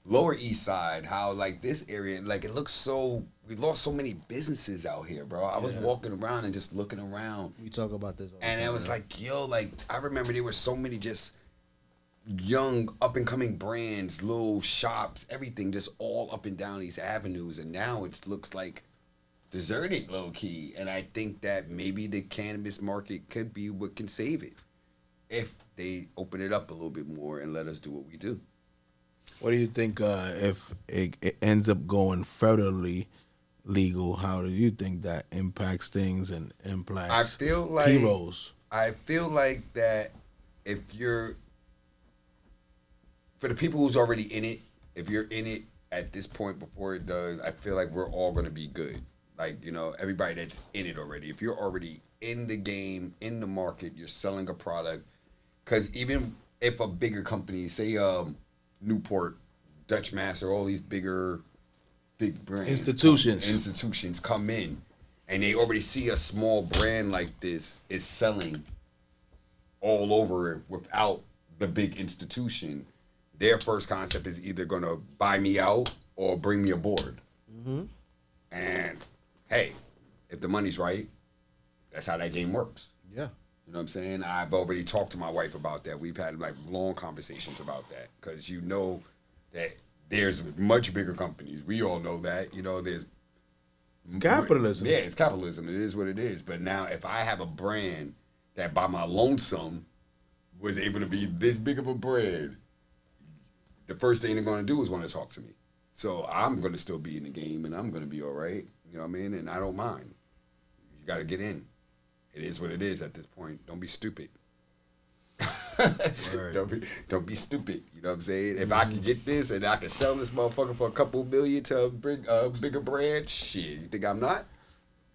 Lower East Side, how like this area, like it looks so. We lost so many businesses out here, bro. I was walking around and just looking around. We talk about this all the And time, it was like, yo, like I remember there were so many just young up and coming brands, little shops, everything just all up and down these avenues, and now it looks like deserted low key. And I think that maybe the cannabis market could be what can save it if they open it up a little bit more and let us do what we do. What do you think if it ends up going federally legal? How do you think that impacts things and impacts I feel like P-Rollz? I feel like that if you're for the people who's already in it, if you're in it at this point before it does, I feel like we're all gonna be good. Like, you know, everybody that's in it already. If you're already in the game, in the market, you're selling a product. Because even if a bigger company, say Newport, Dutch Master, all these big brands, institutions come in, and they already see a small brand like this is selling all over it without the big institution. Their first concept is either gonna buy me out or bring me aboard. Mm-hmm. And hey, if the money's right, that's how that game works. Yeah. You know what I'm saying? I've already talked to my wife about that. We've had like long conversations about that because you know that there's much bigger companies. We all know that. You know, there's capitalism. Yeah, it's capitalism. It is what it is. But now, if I have a brand that by my lonesome was able to be this big of a brand, the first thing they're going to do is want to talk to me. So I'm going to still be in the game, and I'm going to be all right. You know what I mean? And I don't mind. You got to get in. It is what it is at this point. Don't be stupid. Don't be stupid. You know what I'm saying? If I can get this and I can sell this motherfucker for a couple million to bring a bigger brand, shit, you think I'm not?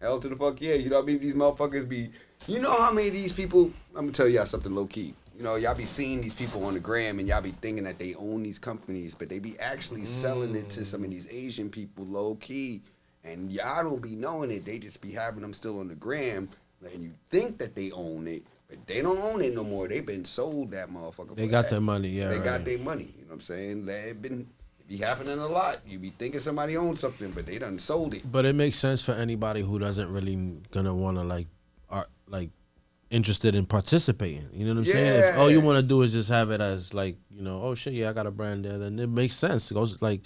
Hell to the fuck yeah. You know what I mean? These motherfuckers be, you know how many of these people, I'm gonna tell y'all something low key. You know, y'all be seeing these people on the gram and y'all be thinking that they own these companies, but they be actually selling it to some of these Asian people low key. And y'all don't be knowing it. They just be having them still on the gram. And you think that they own it, but they don't own it no more. They been sold that motherfucker. They got their money, yeah. They got their money. You know what I'm saying? It be happening a lot. You be thinking somebody owns something, but they done sold it. But it makes sense for anybody who doesn't really gonna want to like interested in participating. You know what I'm saying? If all you want to do is just have it as like, you know, oh shit, yeah, I got a brand there, then it makes sense. It goes like,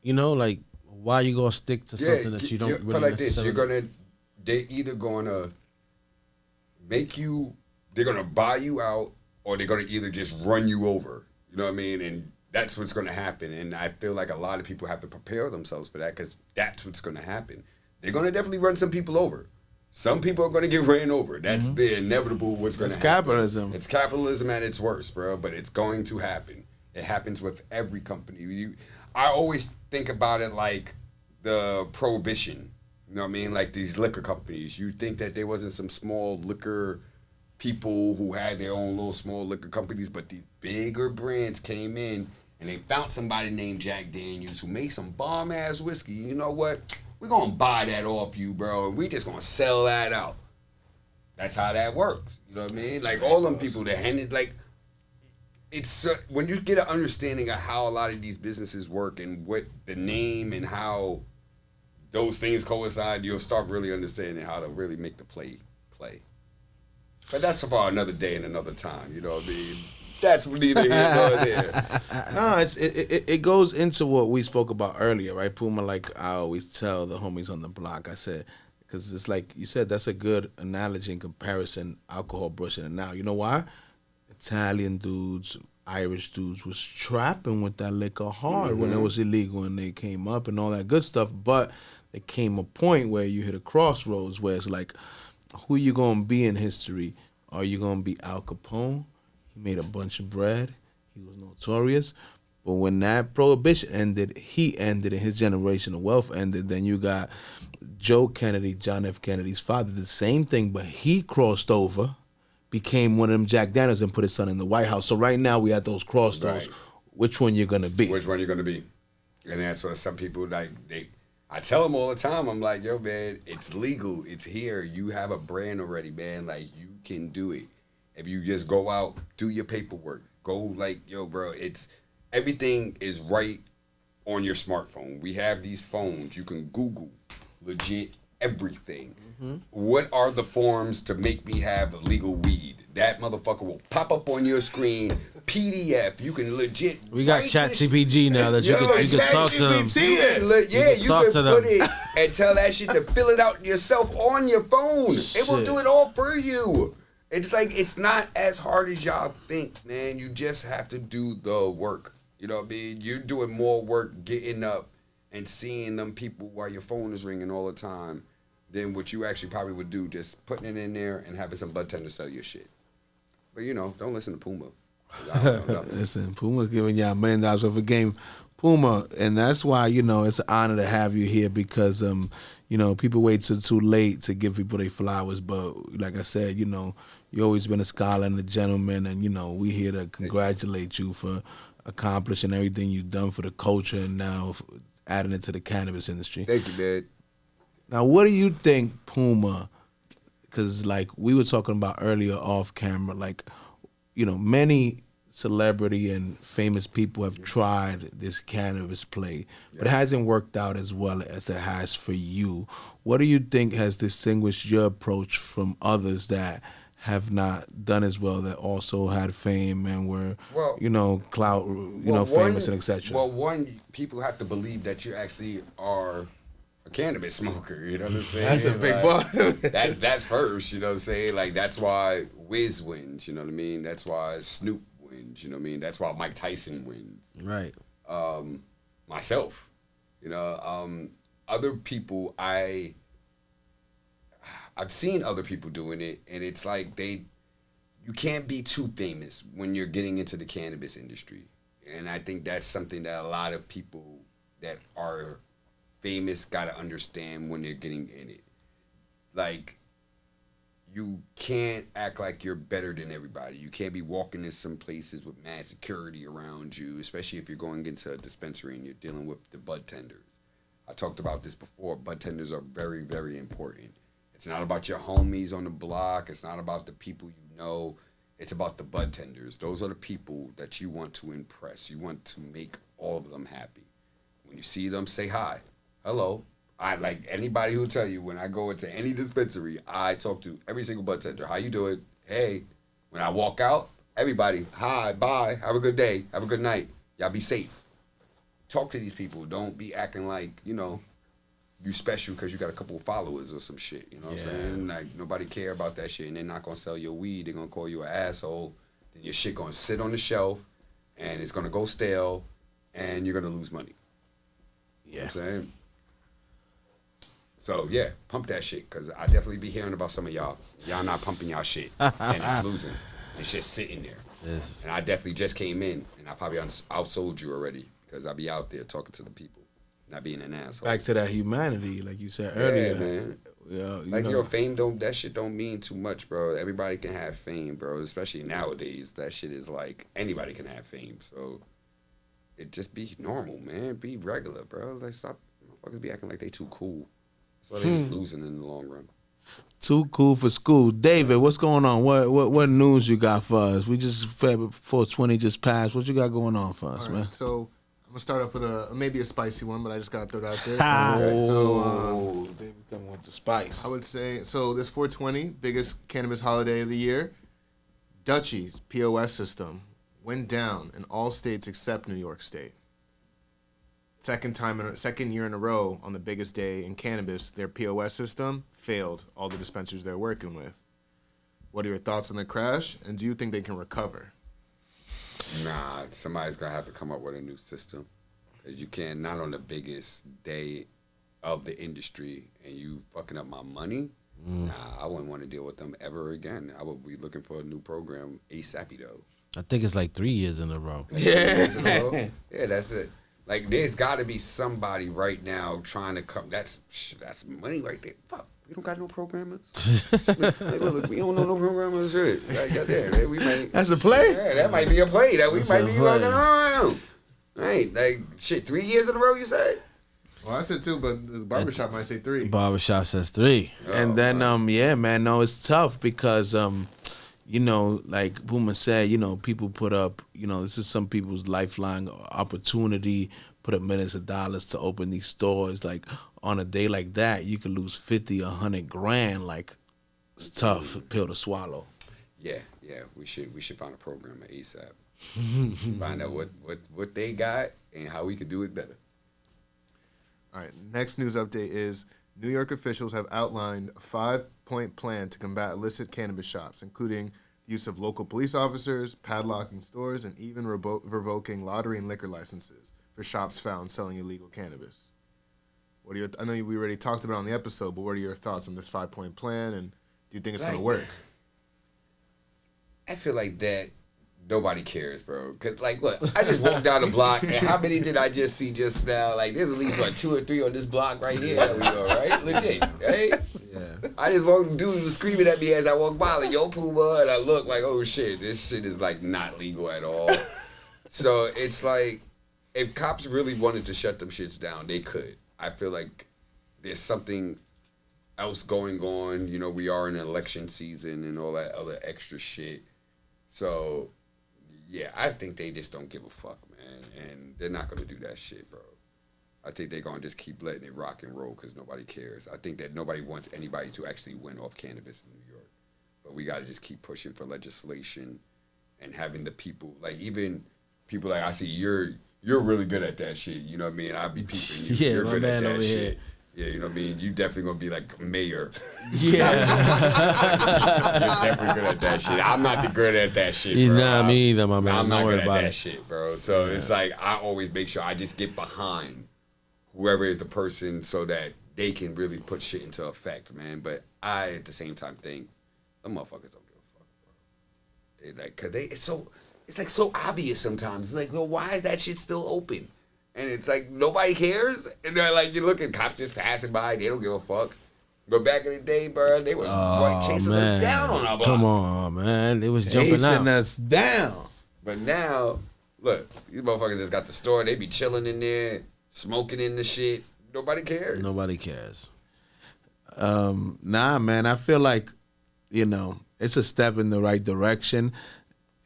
you know, like why you gonna stick to something that you don't really like this. They're either gonna make you, they're gonna buy you out, or they're gonna either just run you over. You know what I mean? And that's what's gonna happen. And I feel like a lot of people have to prepare themselves for that because that's what's gonna happen. They're gonna definitely run some people over. Some people are gonna get ran over. That's the inevitable what's gonna happen. It's capitalism. It's capitalism at its worst, bro. But it's going to happen. It happens with every company. I always think about it like the prohibition. You know what I mean? Like these liquor companies. You think that there wasn't some small liquor people who had their own little small liquor companies, but these bigger brands came in and they found somebody named Jack Daniels who made some bomb-ass whiskey. You know what? We're going to buy that off you, bro, and we just going to sell that out. That's how that works. You know what I mean? Like all them people that handed, like, it's when you get an understanding of how a lot of these businesses work and what the name and how those things coincide, you'll start really understanding how to really make the play. But that's about another day and another time, you know what I mean? That's neither here nor there. No, it goes into what we spoke about earlier, right, Puma? Like I always tell the homies on the block, I said, because it's like you said, that's a good analogy and comparison, alcohol brushing it now. You know why? Italian dudes, Irish dudes was trapping with that liquor hard when it was illegal and they came up and all that good stuff. But there came a point where you hit a crossroads where it's like, who you going to be in history? Are you going to be Al Capone? He made a bunch of bread. He was notorious. But when that prohibition ended, he ended and his generational wealth ended. Then you got Joe Kennedy, John F. Kennedy's father, the same thing, but he crossed over, became one of them Jack Daniels and put his son in the White House. So right now we at those crossroads. Right. Which one you're going to be? Which one you're going to be? And that's what some people, like, I tell them all the time, I'm like, yo, man, it's legal. It's here. You have a brand already, man. Like, you can do it. If you just go out, do your paperwork. Go, like, yo, bro, it's everything is right on your smartphone. We have these phones. You can Google legit everything. What are the forms to make me have legal weed? That motherfucker will pop up on your screen. PDF. You can legit. We got ChatGPT now that you can talk to them. You can put it and tell that shit to fill it out yourself on your phone. It will do it all for you. It's like, it's not as hard as y'all think, man. You just have to do the work. You know what I mean? You're doing more work getting up and seeing them people while your phone is ringing all the time than what you actually probably would do just putting it in there and having some bud tender sell your shit. But, you know, don't listen to Puma. Listen, Puma's giving y'all $1 million worth of game. Puma, and that's why, you know, it's an honor to have you here because, you know, people wait till too late to give people their flowers. But like I said, you know, you always been a scholar and a gentleman, and, you know, we here to congratulate you for accomplishing everything you've done for the culture and now adding it to the cannabis industry. Thank you, man. Now, what do you think, Puma, because, like, we were talking about earlier off camera, like, you know, many celebrity and famous people have tried this cannabis play, but it hasn't worked out as well as it has for you. What do you think has distinguished your approach from others that have not done as well, that also had fame and were, you know, clout, you know, famous and etc.? Well, one, people have to believe that you actually are a cannabis smoker, you know what I'm saying? That's a big part. That's first, you know what I'm saying? Like, that's why Wiz wins, you know what I mean? That's why Snoop wins, you know what I mean? That's why Mike Tyson wins. Right. Myself, you know, other people, I've seen other people doing it, and it's like you can't be too famous when you're getting into the cannabis industry. And I think that's something that a lot of people that are famous got to understand when they're getting in it. Like, you can't act like you're better than everybody. You can't be walking in some places with mad security around you, especially if you're going into a dispensary and you're dealing with the bud tenders. I talked about this before. Bud tenders are very, very important. It's not about your homies on the block. It's not about the people you know. It's about the bud tenders. Those are the people that you want to impress. You want to make all of them happy. When you see them, say hi. Hello. I like anybody who'll tell you when I go into any dispensary, I talk to every single bud tender. How you doing? Hey. When I walk out, everybody, hi, bye, have a good day, have a good night. Y'all be safe. Talk to these people. Don't be acting like, you know, you special because you got a couple of followers or some shit. You know what I'm saying? Like, nobody care about that shit, and they're not going to sell your weed. They're going to call you an asshole. Then your shit going to sit on the shelf, and it's going to go stale, and you're going to lose money. You know what I'm saying? So, yeah, pump that shit, because I definitely be hearing about some of y'all. Y'all not pumping y'all shit, and it's losing. And shit's sitting there. Yes. And I definitely just came in, and I probably outsold you already, because I be out there talking to the people, not being an asshole. Back to that humanity, like you said earlier. Yeah, man. You your fame that shit don't mean too much, bro. Everybody can have fame, bro. Especially nowadays, that shit is like, anybody can have fame. So, it just be normal, man. Be regular, bro. Like, stop, motherfuckers be acting like they too cool. So they just losing in the long run. Too cool for school. David, what's going on? What news you got for us? We just, 420 just passed. What you got going on for us, man? So, I'm going to start off with maybe a spicy one, but I just got to throw it out there. So, David coming with the spice. I would say, so this 420, biggest cannabis holiday of the year, Dutchie's POS system went down in all states except New York State. Second year in a row on the biggest day in cannabis, their POS system failed all the dispensaries they're working with. What are your thoughts on the crash, and do you think they can recover? Nah, somebody's going to have to come up with a new system. Because you can't, not on the biggest day of the industry, and you fucking up my money. Nah, I wouldn't want to deal with them ever again. I would be looking for a new program ASAP though. I think it's like 3 years in a row. Yeah, that's it. Like, there's got to be somebody right now trying to come. That's money right there. Fuck, we don't got no programmers. Like, look, we don't know no programmers. Shit, we might. That's a play. Yeah, that might be a play that we might be walking around. Right, like shit. 3 years in a row, you said. Well, I said 2, but the barbershop might say 3. Barbershop says 3. And then, yeah, man, no, it's tough because, you know, like Puma said, you know, people put up, you know, this is some people's lifelong opportunity, put up millions of dollars to open these stores. Like on a day like that, you could lose 50, 100 grand. Like it's tough pill to swallow. Yeah, we should find a program at ASAP. Find out what they got and how we could do it better. All right, next news update is New York officials have outlined a 5-point plan to combat illicit cannabis shops, including the use of local police officers, padlocking stores, and even revoking lottery and liquor licenses for shops found selling illegal cannabis. I know we already talked about it on the episode, but what are your thoughts on this 5-point plan, and do you think it's going to work? I feel like that nobody cares, bro. Cause like what? I just walked down the block, and how many did I just see just now? Like there's at least what 2 or 3 on this block right here. There we go, right? Legit, right? Yeah. I just walked. Dude was screaming at me as I walked by, like "Yo, Puma," and I look like, "Oh shit, this shit is like not legal at all." So it's like, if cops really wanted to shut them shits down, they could. I feel like there's something else going on. You know, we are in election season and all that other extra shit. So, yeah, I think they just don't give a fuck, man. And they're not going to do that shit, bro. I think they're going to just keep letting it rock and roll because nobody cares. I think that nobody wants anybody to actually win off cannabis in New York. But we got to just keep pushing for legislation and having the people, like even people like I see, you're really good at that shit. You know what I mean? I'll be peeping you. Yeah, you're my good man at that over shit. here. Yeah, you know what I mean? You definitely gonna be like mayor. Yeah. You're definitely good at that shit. I'm not the good at that shit, bro. Nah, me either, my man. I'm not Don't worry good at about that it. shit, bro. So it's like I always make sure I just get behind whoever is the person so that they can really put shit into effect, man. But I, at the same time, think the motherfuckers don't give a fuck, bro. They like, cause it's like so obvious sometimes. It's like, well, why is that shit still open? And it's like, nobody cares. And they're like, you look at cops just passing by. They don't give a fuck. But back in the day, bro, they was chasing us down on our block. Come on, man. They was jumping out. Chasing us down. But now, look, these motherfuckers just got the store. They be chilling in there, smoking in the shit. Nobody cares. Nobody cares. Nah, man. I feel like, you know, it's a step in the right direction.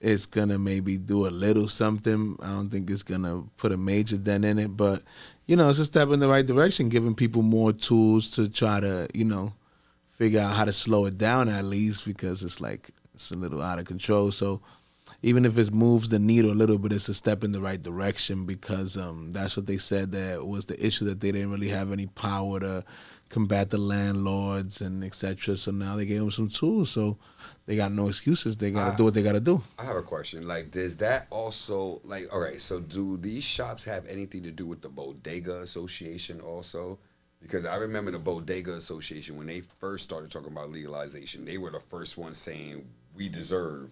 It's going to maybe do a little something. I don't think it's going to put a major dent in it. But, you know, it's a step in the right direction, giving people more tools to try to, you know, figure out how to slow it down at least because it's like it's a little out of control. So even if it moves the needle a little bit, it's a step in the right direction because that's what they said that was the issue, that they didn't really have any power to combat the landlords and etc. So now they gave them some tools. So they got no excuses. They got to do what they got to do. I have a question. Like, does that also, like, all right, so do these shops have anything to do with the Bodega Association also? Because I remember the Bodega Association, when they first started talking about legalization, they were the first ones saying, we deserve.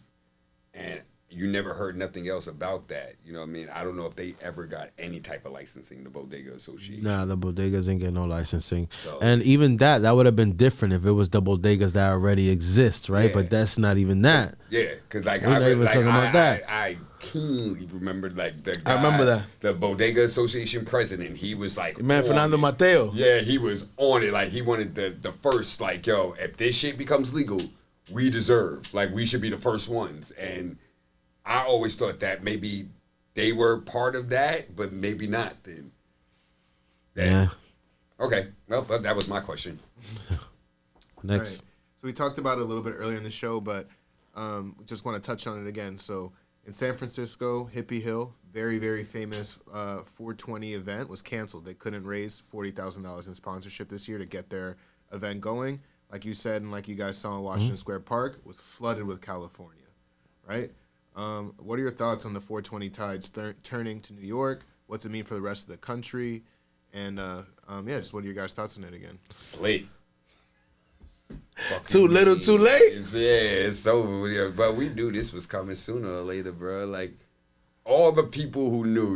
And you never heard nothing else about that. You know what I mean? I don't know if they ever got any type of licensing, the Bodega Association. Nah, the bodegas didn't get no licensing. So, and even that would have been different if it was the bodegas that already exist, right? Yeah. But that's not even that. yeah, because like We're not even talking about that. I keenly remember like the guy, I remember that. the Bodega Association president. He was like, Man, on Fernando it. Mateo. Yeah, he was on it. Like he wanted the first. Like, yo, if this shit becomes legal, we deserve. Like we should be the first ones. And I always thought that maybe they were part of that, but maybe not. Then. Yeah. Okay. Well, that was my question. Next. Right. So we talked about it a little bit earlier in the show, but just want to touch on it again. So in San Francisco, Hippie Hill, very, very famous 420 event was canceled. They couldn't raise $40,000 in sponsorship this year to get their event going. Like you said, and like you guys saw in Washington Square Park, was flooded with California, right? What are your thoughts on the 420 tides turning to New York? What's it mean for the rest of the country? And yeah, just what are your guys' thoughts on it again? It's late. Too little, too late. Yeah, it's over. Yeah, but we knew this was coming sooner or later, bro. Like all the people who knew,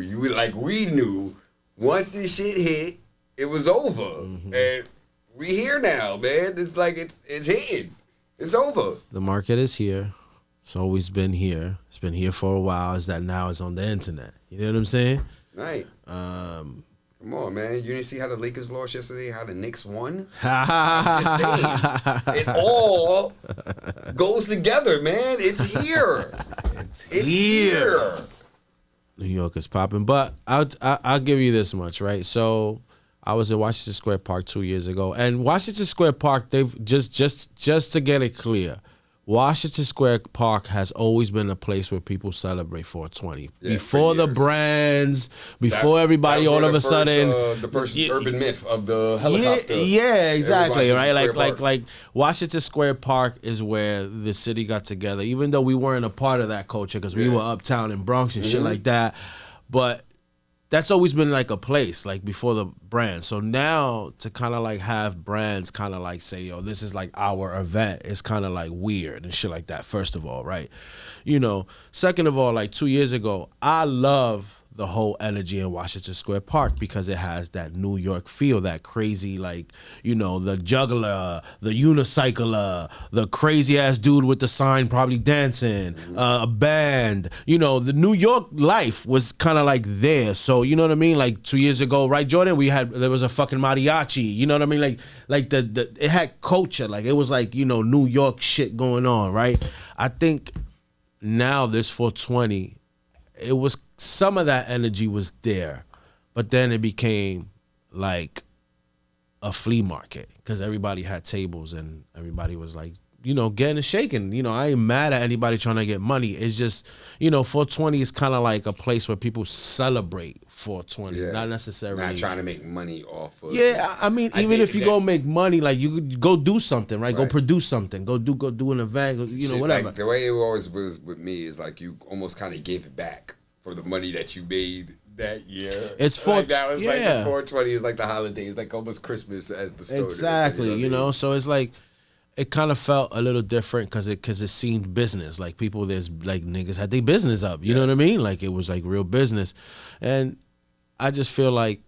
we knew once this shit hit, it was over, and we here now, man. It's like it's hitting. It's over. The market is here. It's always been here. It's been here for a while. It's that now it's on the internet. You know what I'm saying? Right. Um, Come Come on, man. You didn't see how the Lakers lost yesterday, how the Knicks won? I'm just saying. It all goes together, man. It's here. It's here. New York is popping. But I'll give you this much, right? So I was in Washington Square Park 2 years ago. And Washington Square Park, they've just to get it clear, Washington Square Park has always been a place where people celebrate 420. Yeah, before the brands, before everybody all of a sudden. The first urban myth of the helicopter. Yeah, exactly, right? Like Washington Square Park is where the city got together, even though we weren't a part of that culture because we were uptown in Bronx and shit like that. But that's always been like a place, like before the brand. So now to kind of like have brands kind of like say, yo, this is like our event, it's kind of like weird and shit like that, first of all, right? You know, second of all, like 2 years ago, I love the whole energy in Washington Square Park because it has that New York feel, that crazy, like, you know, the juggler, the unicycler, the crazy ass dude with the sign probably dancing, a band. You know, the New York life was kind of like there. So, you know what I mean? Like 2 years ago, right, Jordan? There was a fucking mariachi. You know what I mean? Like it had culture. Like it was like, you know, New York shit going on, right? I think now this 420, it was, some of that energy was there, but then it became like a flea market because everybody had tables and everybody was like, you know, getting and shaking. You know, I ain't mad at anybody trying to get money. It's just, you know, 420 is kind of like a place where people celebrate 420, not necessarily. Not trying to make money off of. Yeah, I mean, even if you go make money, like you could go do something, right? Go produce something. Go do an event. You know, whatever. Like, the way it always was with me is like you almost kind of give it back for the money that you made that year. It's like that was like the 420 is like the holidays, like almost Christmas as the store. Exactly, you know. So it's like it kind of felt a little different because it seemed business. Like people, there's like niggas had their business up. You know what I mean? Like it was like real business, and I just feel like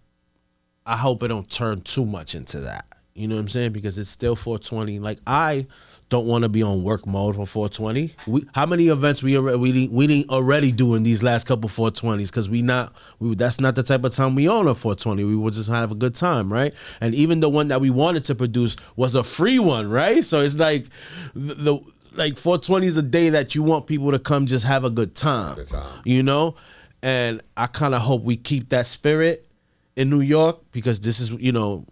I hope it don't turn too much into that. You know what I'm saying? Because it's still 420. Like I don't want to be on work mode for 420. How many events we didn't already do in these last couple 420s? Because that's not the type of time we own a 420. We would just have a good time, right? And even the one that we wanted to produce was a free one, right? So it's like like 420 is a day that you want people to come just have a good time. You know? And I kind of hope we keep that spirit in New York because this is, you know,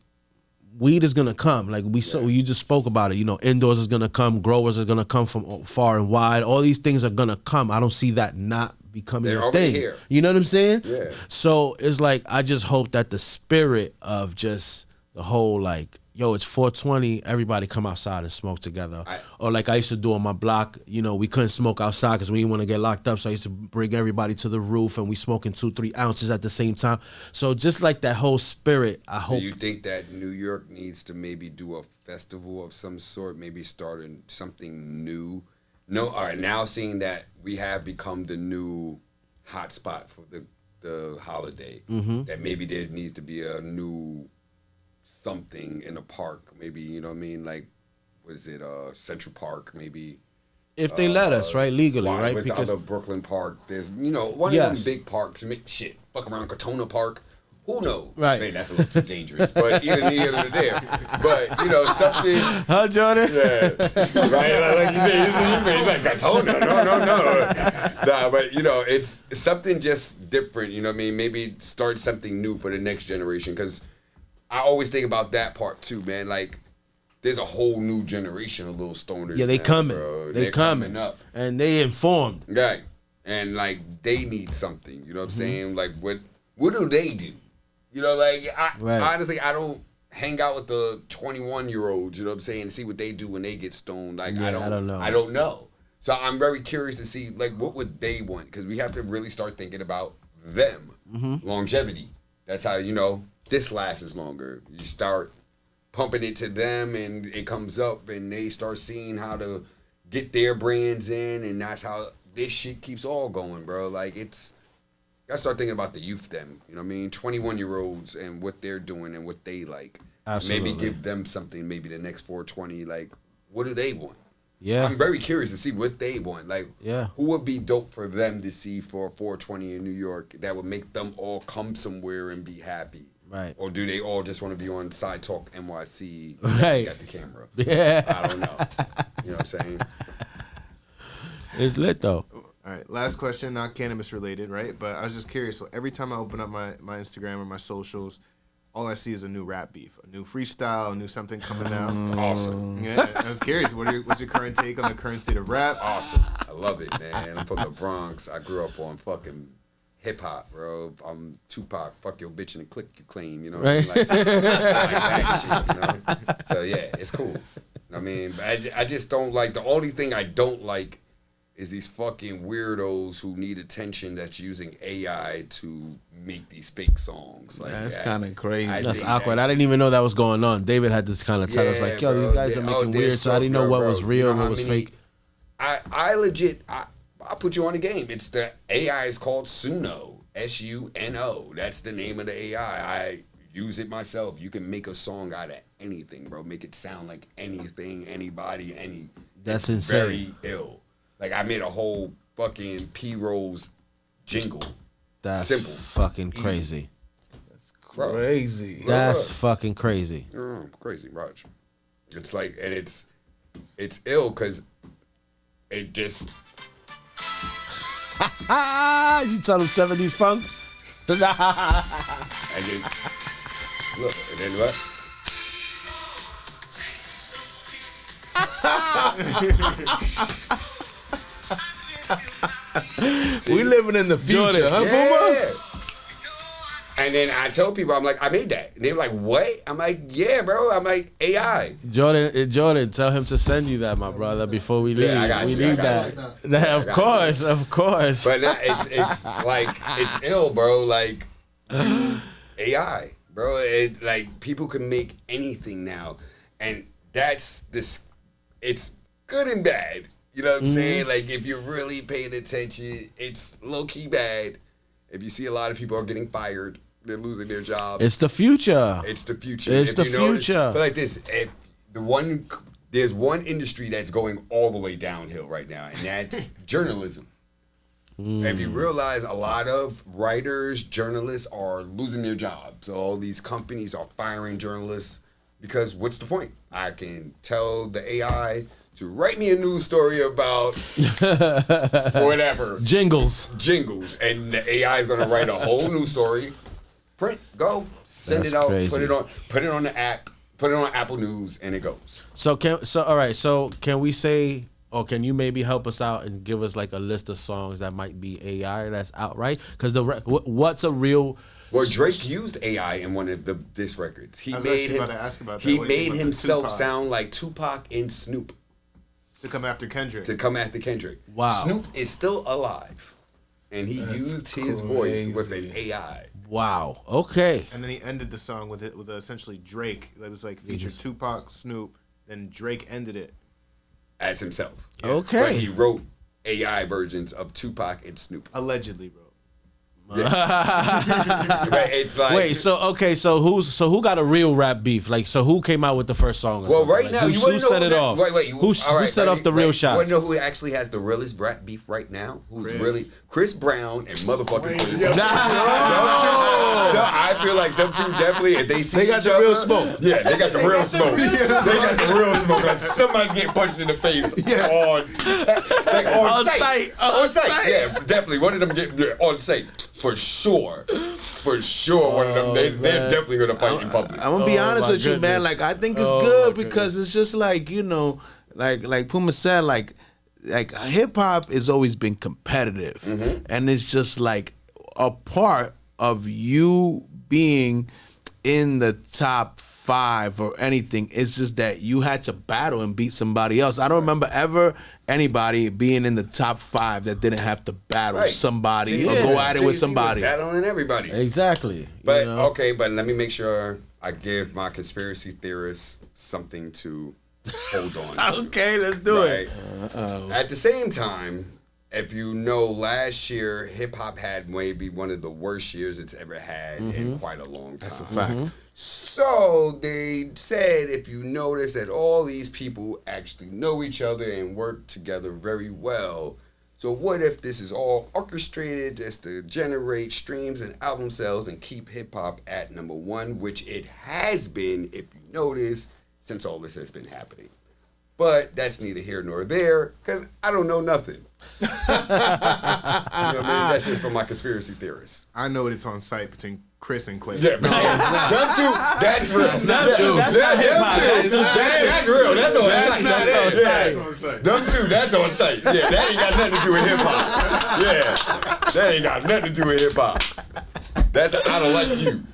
weed is gonna come. Like you just spoke about it. You know, indoors is gonna come. Growers are gonna come from far and wide. All these things are gonna come. I don't see that not becoming a thing. Here. You know what I'm saying? Yeah. So it's like I just hope that the spirit of just the whole like, yo, it's 420. Everybody come outside and smoke together. Or like I used to do on my block. You know, we couldn't smoke outside because we didn't want to get locked up. So I used to bring everybody to the roof and we smoking 2-3 ounces at the same time. So just like that whole spirit, I hope. Do you think that New York needs to maybe do a festival of some sort? Maybe starting something new? No. All right. Now seeing that we have become the new hotspot for the holiday, that maybe there needs to be a new something in a park, maybe, you know what I mean, like, was it Central Park, maybe, if they let us, right, legally, right, because the Brooklyn Park, there's, you know, one of them big parks, shit, fuck around Katona Park, who knows, right? Man, that's a little too dangerous, but either here or there, but you know, something, huh, Jordan? Yeah, right, like you say, he's like Katona, no, nah, but you know, it's something just different, you know what I mean, maybe start something new for the next generation, because I always think about that part too, man. Like, there's a whole new generation of little stoners. Yeah, they now, coming. Bro. They're coming up, and they informed. Right, and like they need something. You know what I'm saying? Like, what do they do? You know, like honestly, I don't hang out with the 21-year-olds. You know what I'm saying? See what they do when they get stoned. Like, I don't know. I don't know. So I'm very curious to see like what would they want, because we have to really start thinking about them. Longevity. That's how, you know, this lasts longer. You start pumping it to them and it comes up and they start seeing how to get their brands in, and that's how this shit keeps all going, bro. Like, it's, gotta start thinking about the youth then. You know what I mean? 21-year-olds and what they're doing and what they like. Absolutely. Maybe give them something, maybe the next 420, like, what do they want? Yeah. I'm very curious to see what they want. Like, who would be dope for them to see for 420 in New York that would make them all come somewhere and be happy? Right. Or do they all just want to be on Side Talk NYC? Right. Got the camera. Yeah. I don't know. You know what I'm saying? It's lit though. All right, last question, not cannabis related, right? But I was just curious. So every time I open up my Instagram or my socials, all I see is a new rap beef, a new freestyle, a new something coming out. It's awesome. Yeah, I was curious. What's your current take on the current state of rap? Awesome. I love it, man. I'm from the Bronx. I grew up on fucking hip hop, bro. I'm Tupac. Fuck your bitch and click you claim. You know what I mean? Like that shit. You know. So yeah, it's cool. I mean, I just don't like. The only thing I don't like is these fucking weirdos who need attention that's using AI to make these fake songs. Like That's kind of crazy. That's awkward. I didn't even know that was going on. David had to kind of tell us like, yo, these guys are making weird. So I didn't know what was real and what was fake. I legit, I'll put you on the game. It's the AI is called Suno, SUNO. That's the name of the AI. I use it myself. You can make a song out of anything, bro. Make it sound like anything, anybody, any. That's it's insane. Very ill. Like I made a whole fucking P-Rollz jingle. That's simple, fucking crazy. Bro. Crazy. That's fucking crazy. Crazy, Raj. It's like, and it's ill because it just. You tell them 70s funk? And then, look, and then what? We living in the future, huh, Puma? And then I tell people, I'm like, I made that. And they're like, what? I'm like, yeah, bro. I'm like, AI. Jordan, tell him to send you that, my brother, before we leave. I got we you. need that. Of course. But now it's like, it's ill, bro. Like, AI, bro. It, like, people can make anything now. And that's this, it's good and bad. You know what I'm saying? Like, if you're really paying attention, it's low-key bad. If you see a lot of people are getting fired, they're losing their jobs. It's the future. It's the future. It's the future. But like this, there's one industry that's going all the way downhill right now, and that's journalism. If you realize, a lot of writers, journalists are losing their jobs. So all these companies are firing journalists because what's the point? I can tell the AI to write me a news story about whatever. Jingles. And the AI is gonna write a whole news story. Print, go, send That's it out, crazy. put it on the app, put it on Apple News, and it goes. So all right, so can we say, or can you maybe help us out and give us like a list of songs that might be AI that's out, right? Because what's a real... Well, Drake used AI in one of diss records. He I was made actually about to ask about that. He What do you made think about the himself Tupac? sound like Tupac and Snoop To come after Kendrick. Wow. Snoop is still alive, and he used his voice with an AI. Wow. Okay. And then he ended the song with essentially Drake. That was like featured Tupac, Snoop. Then Drake ended it. As himself. Okay. But he wrote AI versions of Tupac and Snoop. Allegedly, bro. But it's like, Wait, so who got a real rap beef? Like, so who came out with the first song? Or well, something? right Like, now, who, you want to know set it off? Wait, who set off the real shots? You want to know who actually has the realest rap beef right now? Who's really Chris Brown and motherfucking Puma. So I feel like them two definitely, if they see They got each the other, real smoke. Yeah, they got the real smoke. They got the real smoke. Like somebody's getting punched in the face on site. On site. Yeah, definitely. One of them getting on site for sure. For sure, one of them. They're definitely gonna fight in public. I'm gonna be honest my with you, man. goodness. Like, I think it's Oh, good my because it's just like, you know, like Puma said, like hip hop has always been competitive, and it's just like a part of you being in the top 5 or anything. It's just that you had to battle and beat somebody else. I don't remember ever anybody being in the top 5 that didn't have to battle somebody or go at it with somebody. Battling everybody. Exactly. But okay, but let me make sure I give my conspiracy theorists something to hold on to. Okay, let's do it. At the same time, if you know, last year hip hop had maybe one of the worst years it's ever had in quite a long time. That's a fact. So they said, if you notice that all these people actually know each other and work together very well, So what if this is all orchestrated just to generate streams and album sales and keep hip hop at number one, which it has been, if you notice, since all this has been happening. But that's neither here nor there, because I don't know nothing. You know what I mean? That's just from my conspiracy theorists. I know it's on site between Chris and Quay. Yeah, man. Them two, that's real. That's not true. That's not hip-hop. That's real. That's on site. That's Yeah. on site. Them two, that's on site. Yeah, that ain't got nothing to do with hip-hop. Yeah, that ain't got nothing to do with hip-hop. That's I don't like you.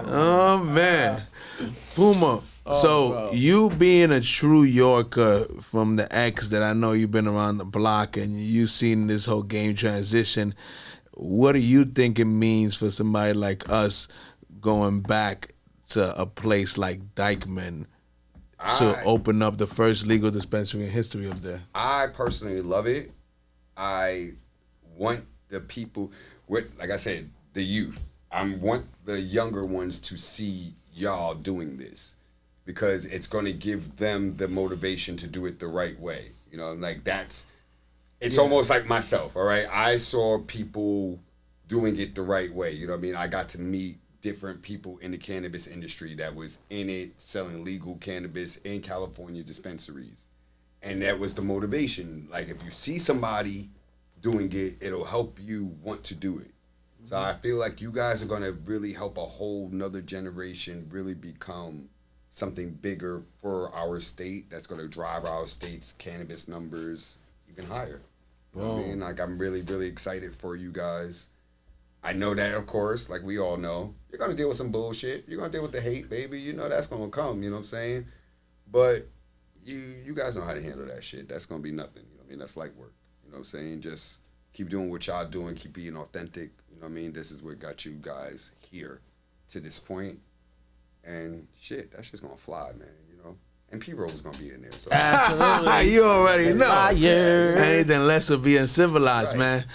Oh man, Puma. So you being a true Yorker from the X that I know you've been around the block and you've seen this whole game transition, what do you think it means for somebody like us going back to a place like Dykeman to open up the first legal dispensary in history up there? I personally love it. I want the people, like I said, the youth. I want the younger ones to see y'all doing this, because it's going to give them the motivation to do it the right way. You know, like it's almost like myself, all right? I saw people doing it the right way. You know what I mean? I got to meet different people in the cannabis industry that was in it, selling legal cannabis in California dispensaries. And that was the motivation. Like, if you see somebody doing it, it'll help you want to do it. So I feel like you guys are going to really help a whole nother generation really become something bigger for our state that's going to drive our state's cannabis numbers even higher. You know what I mean? Like, I'm really, really excited for you guys. I know that, of course, like we all know, you're going to deal with some bullshit. You're going to deal with the hate, baby. You know that's going to come, you know what I'm saying? But you guys know how to handle that shit. That's going to be nothing. You know what I mean? That's light work. You know what I'm saying? Just keep doing what y'all doing. Keep being authentic. You know what I mean? This is what got you guys here to this point. And shit, that shit's gonna fly, man, you know? And P-Rollz is gonna be in there. So. Absolutely. You already know. Fire. Anything less of being civilized, man.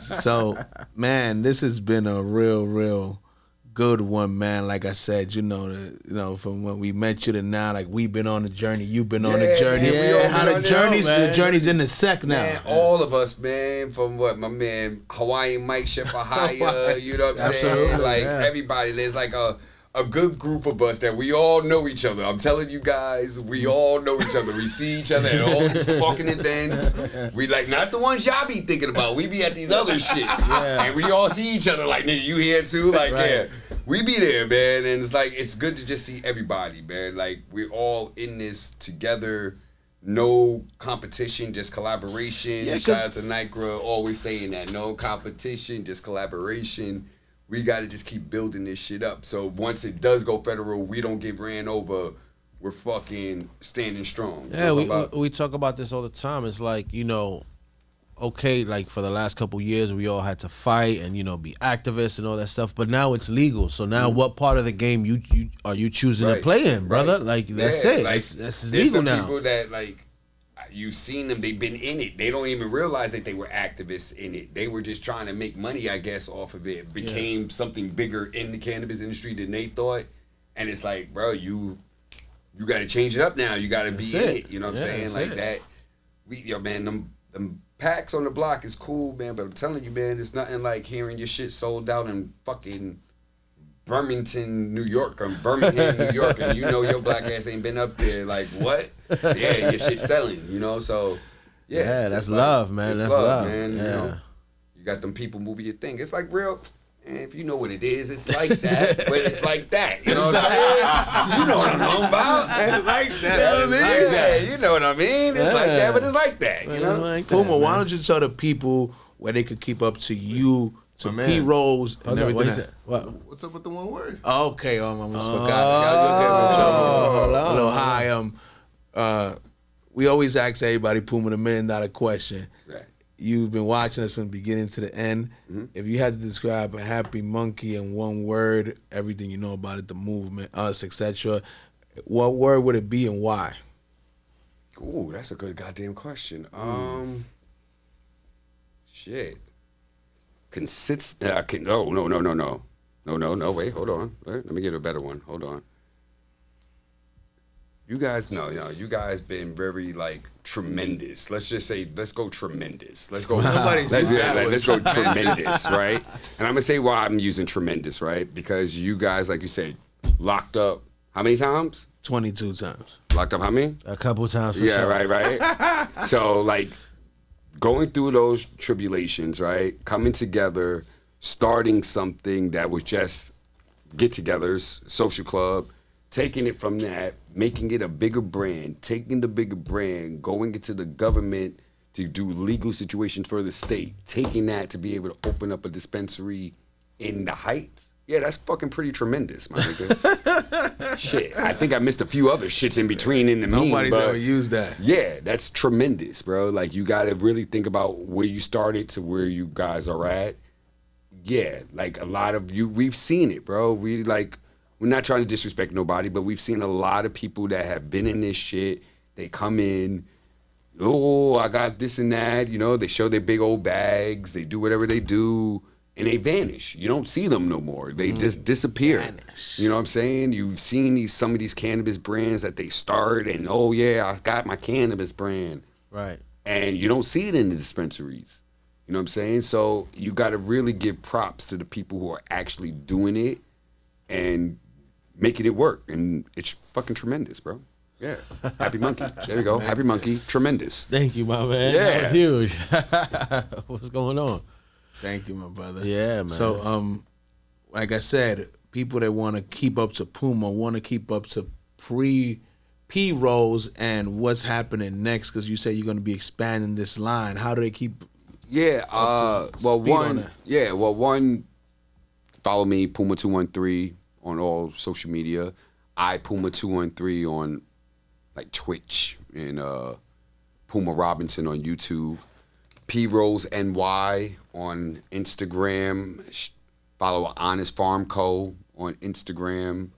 So, man, this has been a real good one, man. Like I said, you know, from when we met you to now, like we've been on the journey. You've been on the journey. Man, How the journey's in the sec now. Man, all of us, man, from what my man Hawaiian Mike Shefahaya, you know what I'm saying? Like everybody, there's like a good group of us that we all know each other. I'm telling you guys, we all know each other. We see each other at all these fucking events. We like, not the ones y'all be thinking about. We be at these other shits. And we all see each other like, nigga, you here too? Like, yeah. We be there, man. And it's like, it's good to just see everybody, man. Like, we're all in this together. No competition, just collaboration. Yeah, shout out to Nycra, always saying that. No competition, just collaboration. We got to just keep building this shit up. So once it does go federal, we don't get ran over. We're fucking standing strong. Yeah, we talk about this all the time. It's like, you know, okay, like for the last couple years, we all had to fight and, you know, be activists and all that stuff. But now it's legal. So now what part of the game you are you choosing to play in, brother? Like, that's it. Like, that's legal now. There's some people that, like, you've seen them, they've been in it. They don't even realize that they were activists in it. They were just trying to make money, I guess, off of it. Became something bigger in the cannabis industry than they thought. And it's like, bro, you got to change it up now. You got to be in it. You know what I'm saying? Like that. Yo, man, them packs on the block is cool, man. But I'm telling you, man, it's nothing like hearing your shit sold out in fucking Birmingham, New York, and you know your black ass ain't been up there. Like, what? Yeah, your shit's selling, you know? So, yeah. That's love, man. That's love, man. Yeah. You know, you got them people moving your thing. It's like real, man, if you know what it is, it's like that, but it's like that. You know what I'm saying? You know what I'm talking about. It's like that. You know what I mean? Yeah, you know what I mean? It's like that, but it's like that, you know? Like Puma, that, why don't you tell the people where they could keep up to you, to P-Rollz, and everything? What's up with the one word? Okay, I almost forgot. I got a little high. We always ask everybody, Puma, the $1 million question. Right. You've been watching us from the beginning to the end. If you had to describe a Happy Monkey in one word, everything you know about it, the movement, us, etc., what word would it be and why? Ooh, that's a good goddamn question. Shit. No, wait, hold on. Let me get a better one. Hold on. You guys, no, you guys been very like tremendous. Let's just say, let's go tremendous. Let's go. Let's go tremendous, right? And I'm gonna say why I'm using tremendous, right? Because you guys, like you said, locked up how many times? 22 times. Locked up how many? A couple times. For sure. Right. So like going through those tribulations, right? Coming together, starting something that was just get-togethers, social club. Taking it from that, making it a bigger brand, taking the bigger brand, going into the government to do legal situations for the state, taking that to be able to open up a dispensary in the Heights. Yeah, that's fucking pretty tremendous, my nigga. Shit, I think I missed a few other shits in between in the mean, Nobody's but ever used that. yeah, that's tremendous, bro. Like, you got to really think about where you started to where you guys are at. Yeah, like a lot of you, we've seen it, bro. We're not trying to disrespect nobody, but we've seen a lot of people that have been in this shit. They come in, oh, I got this and that. You know, they show their big old bags. They do whatever they do, and they vanish. You don't see them no more. They just disappear. Vanish. You know what I'm saying? You've seen some of these cannabis brands that they start, and oh yeah, I got my cannabis brand. Right. And you don't see it in the dispensaries. You know what I'm saying? So you got to really give props to the people who are actually doing it and making it work, and it's fucking tremendous, bro. Yeah, Happy Monkey. There you go, Happy Monkey, tremendous. Thank you, my man. Yeah. That was huge. What's going on? Thank you, my brother. Yeah, man. So, like I said, people that want to keep up to Puma, want to keep up to P-Rollz and what's happening next, because you said you're going to be expanding this line. How do they keep? Yeah, well, on that? one, follow me, Puma213 on all social media. Puma213 on like Twitch, and Puma Robinson on YouTube. P-Rollz NY on Instagram. Follow Honest Farm Co. on Instagram.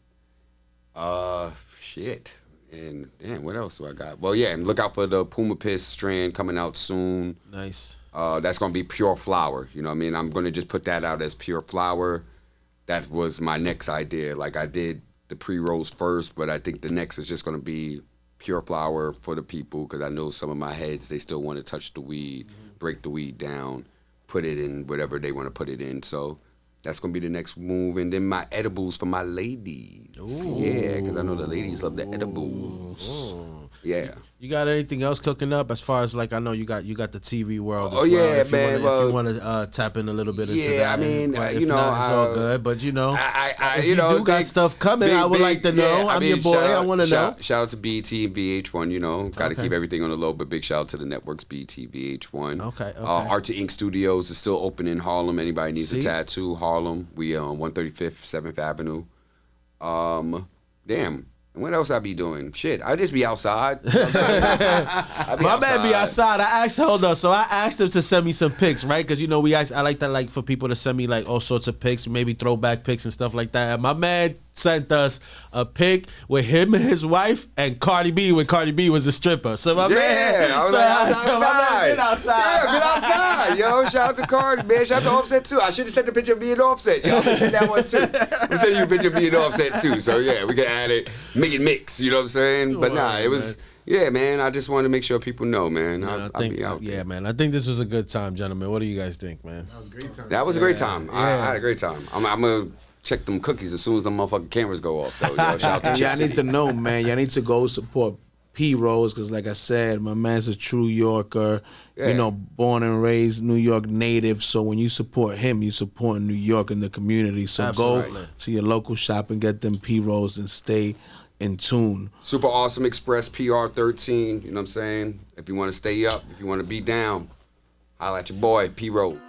Shit. And damn, what else do I got? Well, yeah, and look out for the Puma Piss strand coming out soon. Nice. That's gonna be pure flower. You know what I mean? I'm gonna just put that out as pure flower. That was my next idea. Like, I did the pre-rolls first, but I think the next is just gonna be pure flower for the people, because I know some of my heads, they still want to touch the weed, break the weed down, put it in whatever they want to put it in. So that's gonna be the next move. And then my edibles for my ladies. Ooh. Yeah, because I know the ladies love the edibles. Ooh. Yeah. You got anything else cooking up as far as, like, I know you got the TV world as well. Yeah, if man. If you want to tap in a little bit into that. Yeah, I mean, you know, not, it's all good. But you know, if you know, do got stuff coming, I would like to know. Yeah, I'm your boy. I want to know. Shout out to BET and VH1. You know, got to keep everything on the low. But big shout out to the networks, BET, VH1. Okay. Art to Ink Studios is still open in Harlem. Anybody needs a tattoo, Harlem. We on 135th, 7th Avenue. Damn. What else I be doing? Shit, I just be outside. You know what I'm My man be outside. I asked, hold on. So I asked him to send me some pics, right? Because, you know, I like that, like, for people to send me, like, all sorts of pics, maybe throwback pics and stuff like that. And my man sent us a pic with him and his wife and Cardi B when Cardi B was a stripper. So my man, I was outside. Been outside. Yeah, been outside. Yo, shout out to Cardi, man. Shout out to Offset too. I should have sent the picture of me and Offset. Yo, I'm gonna send that one too. I'm sending you a picture of me and Offset too. So yeah, we can add it, make it mix. You know what I'm saying? But nah, it was. Yeah, man. I just wanted to make sure people know, man. I'll be out there. Yeah, man. I think this was a good time, gentlemen. What do you guys think, man? That was a great time. That was a great time. I had a great time. I'm gonna check them cookies as soon as the motherfucking cameras go off. Though. Yo, shout out to y'all need to know, man. Y'all need to go support P-Rollz, because, like I said, my man's a true Yorker. Yeah. You know, born and raised New York native. So when you support him, you support New York and the community. So Absolutely. Go to your local shop and get them P-Rollz and stay in tune. Super Awesome Express PR13. You know what I'm saying? If you want to stay up, if you want to be down, holla at your boy P-Rollz.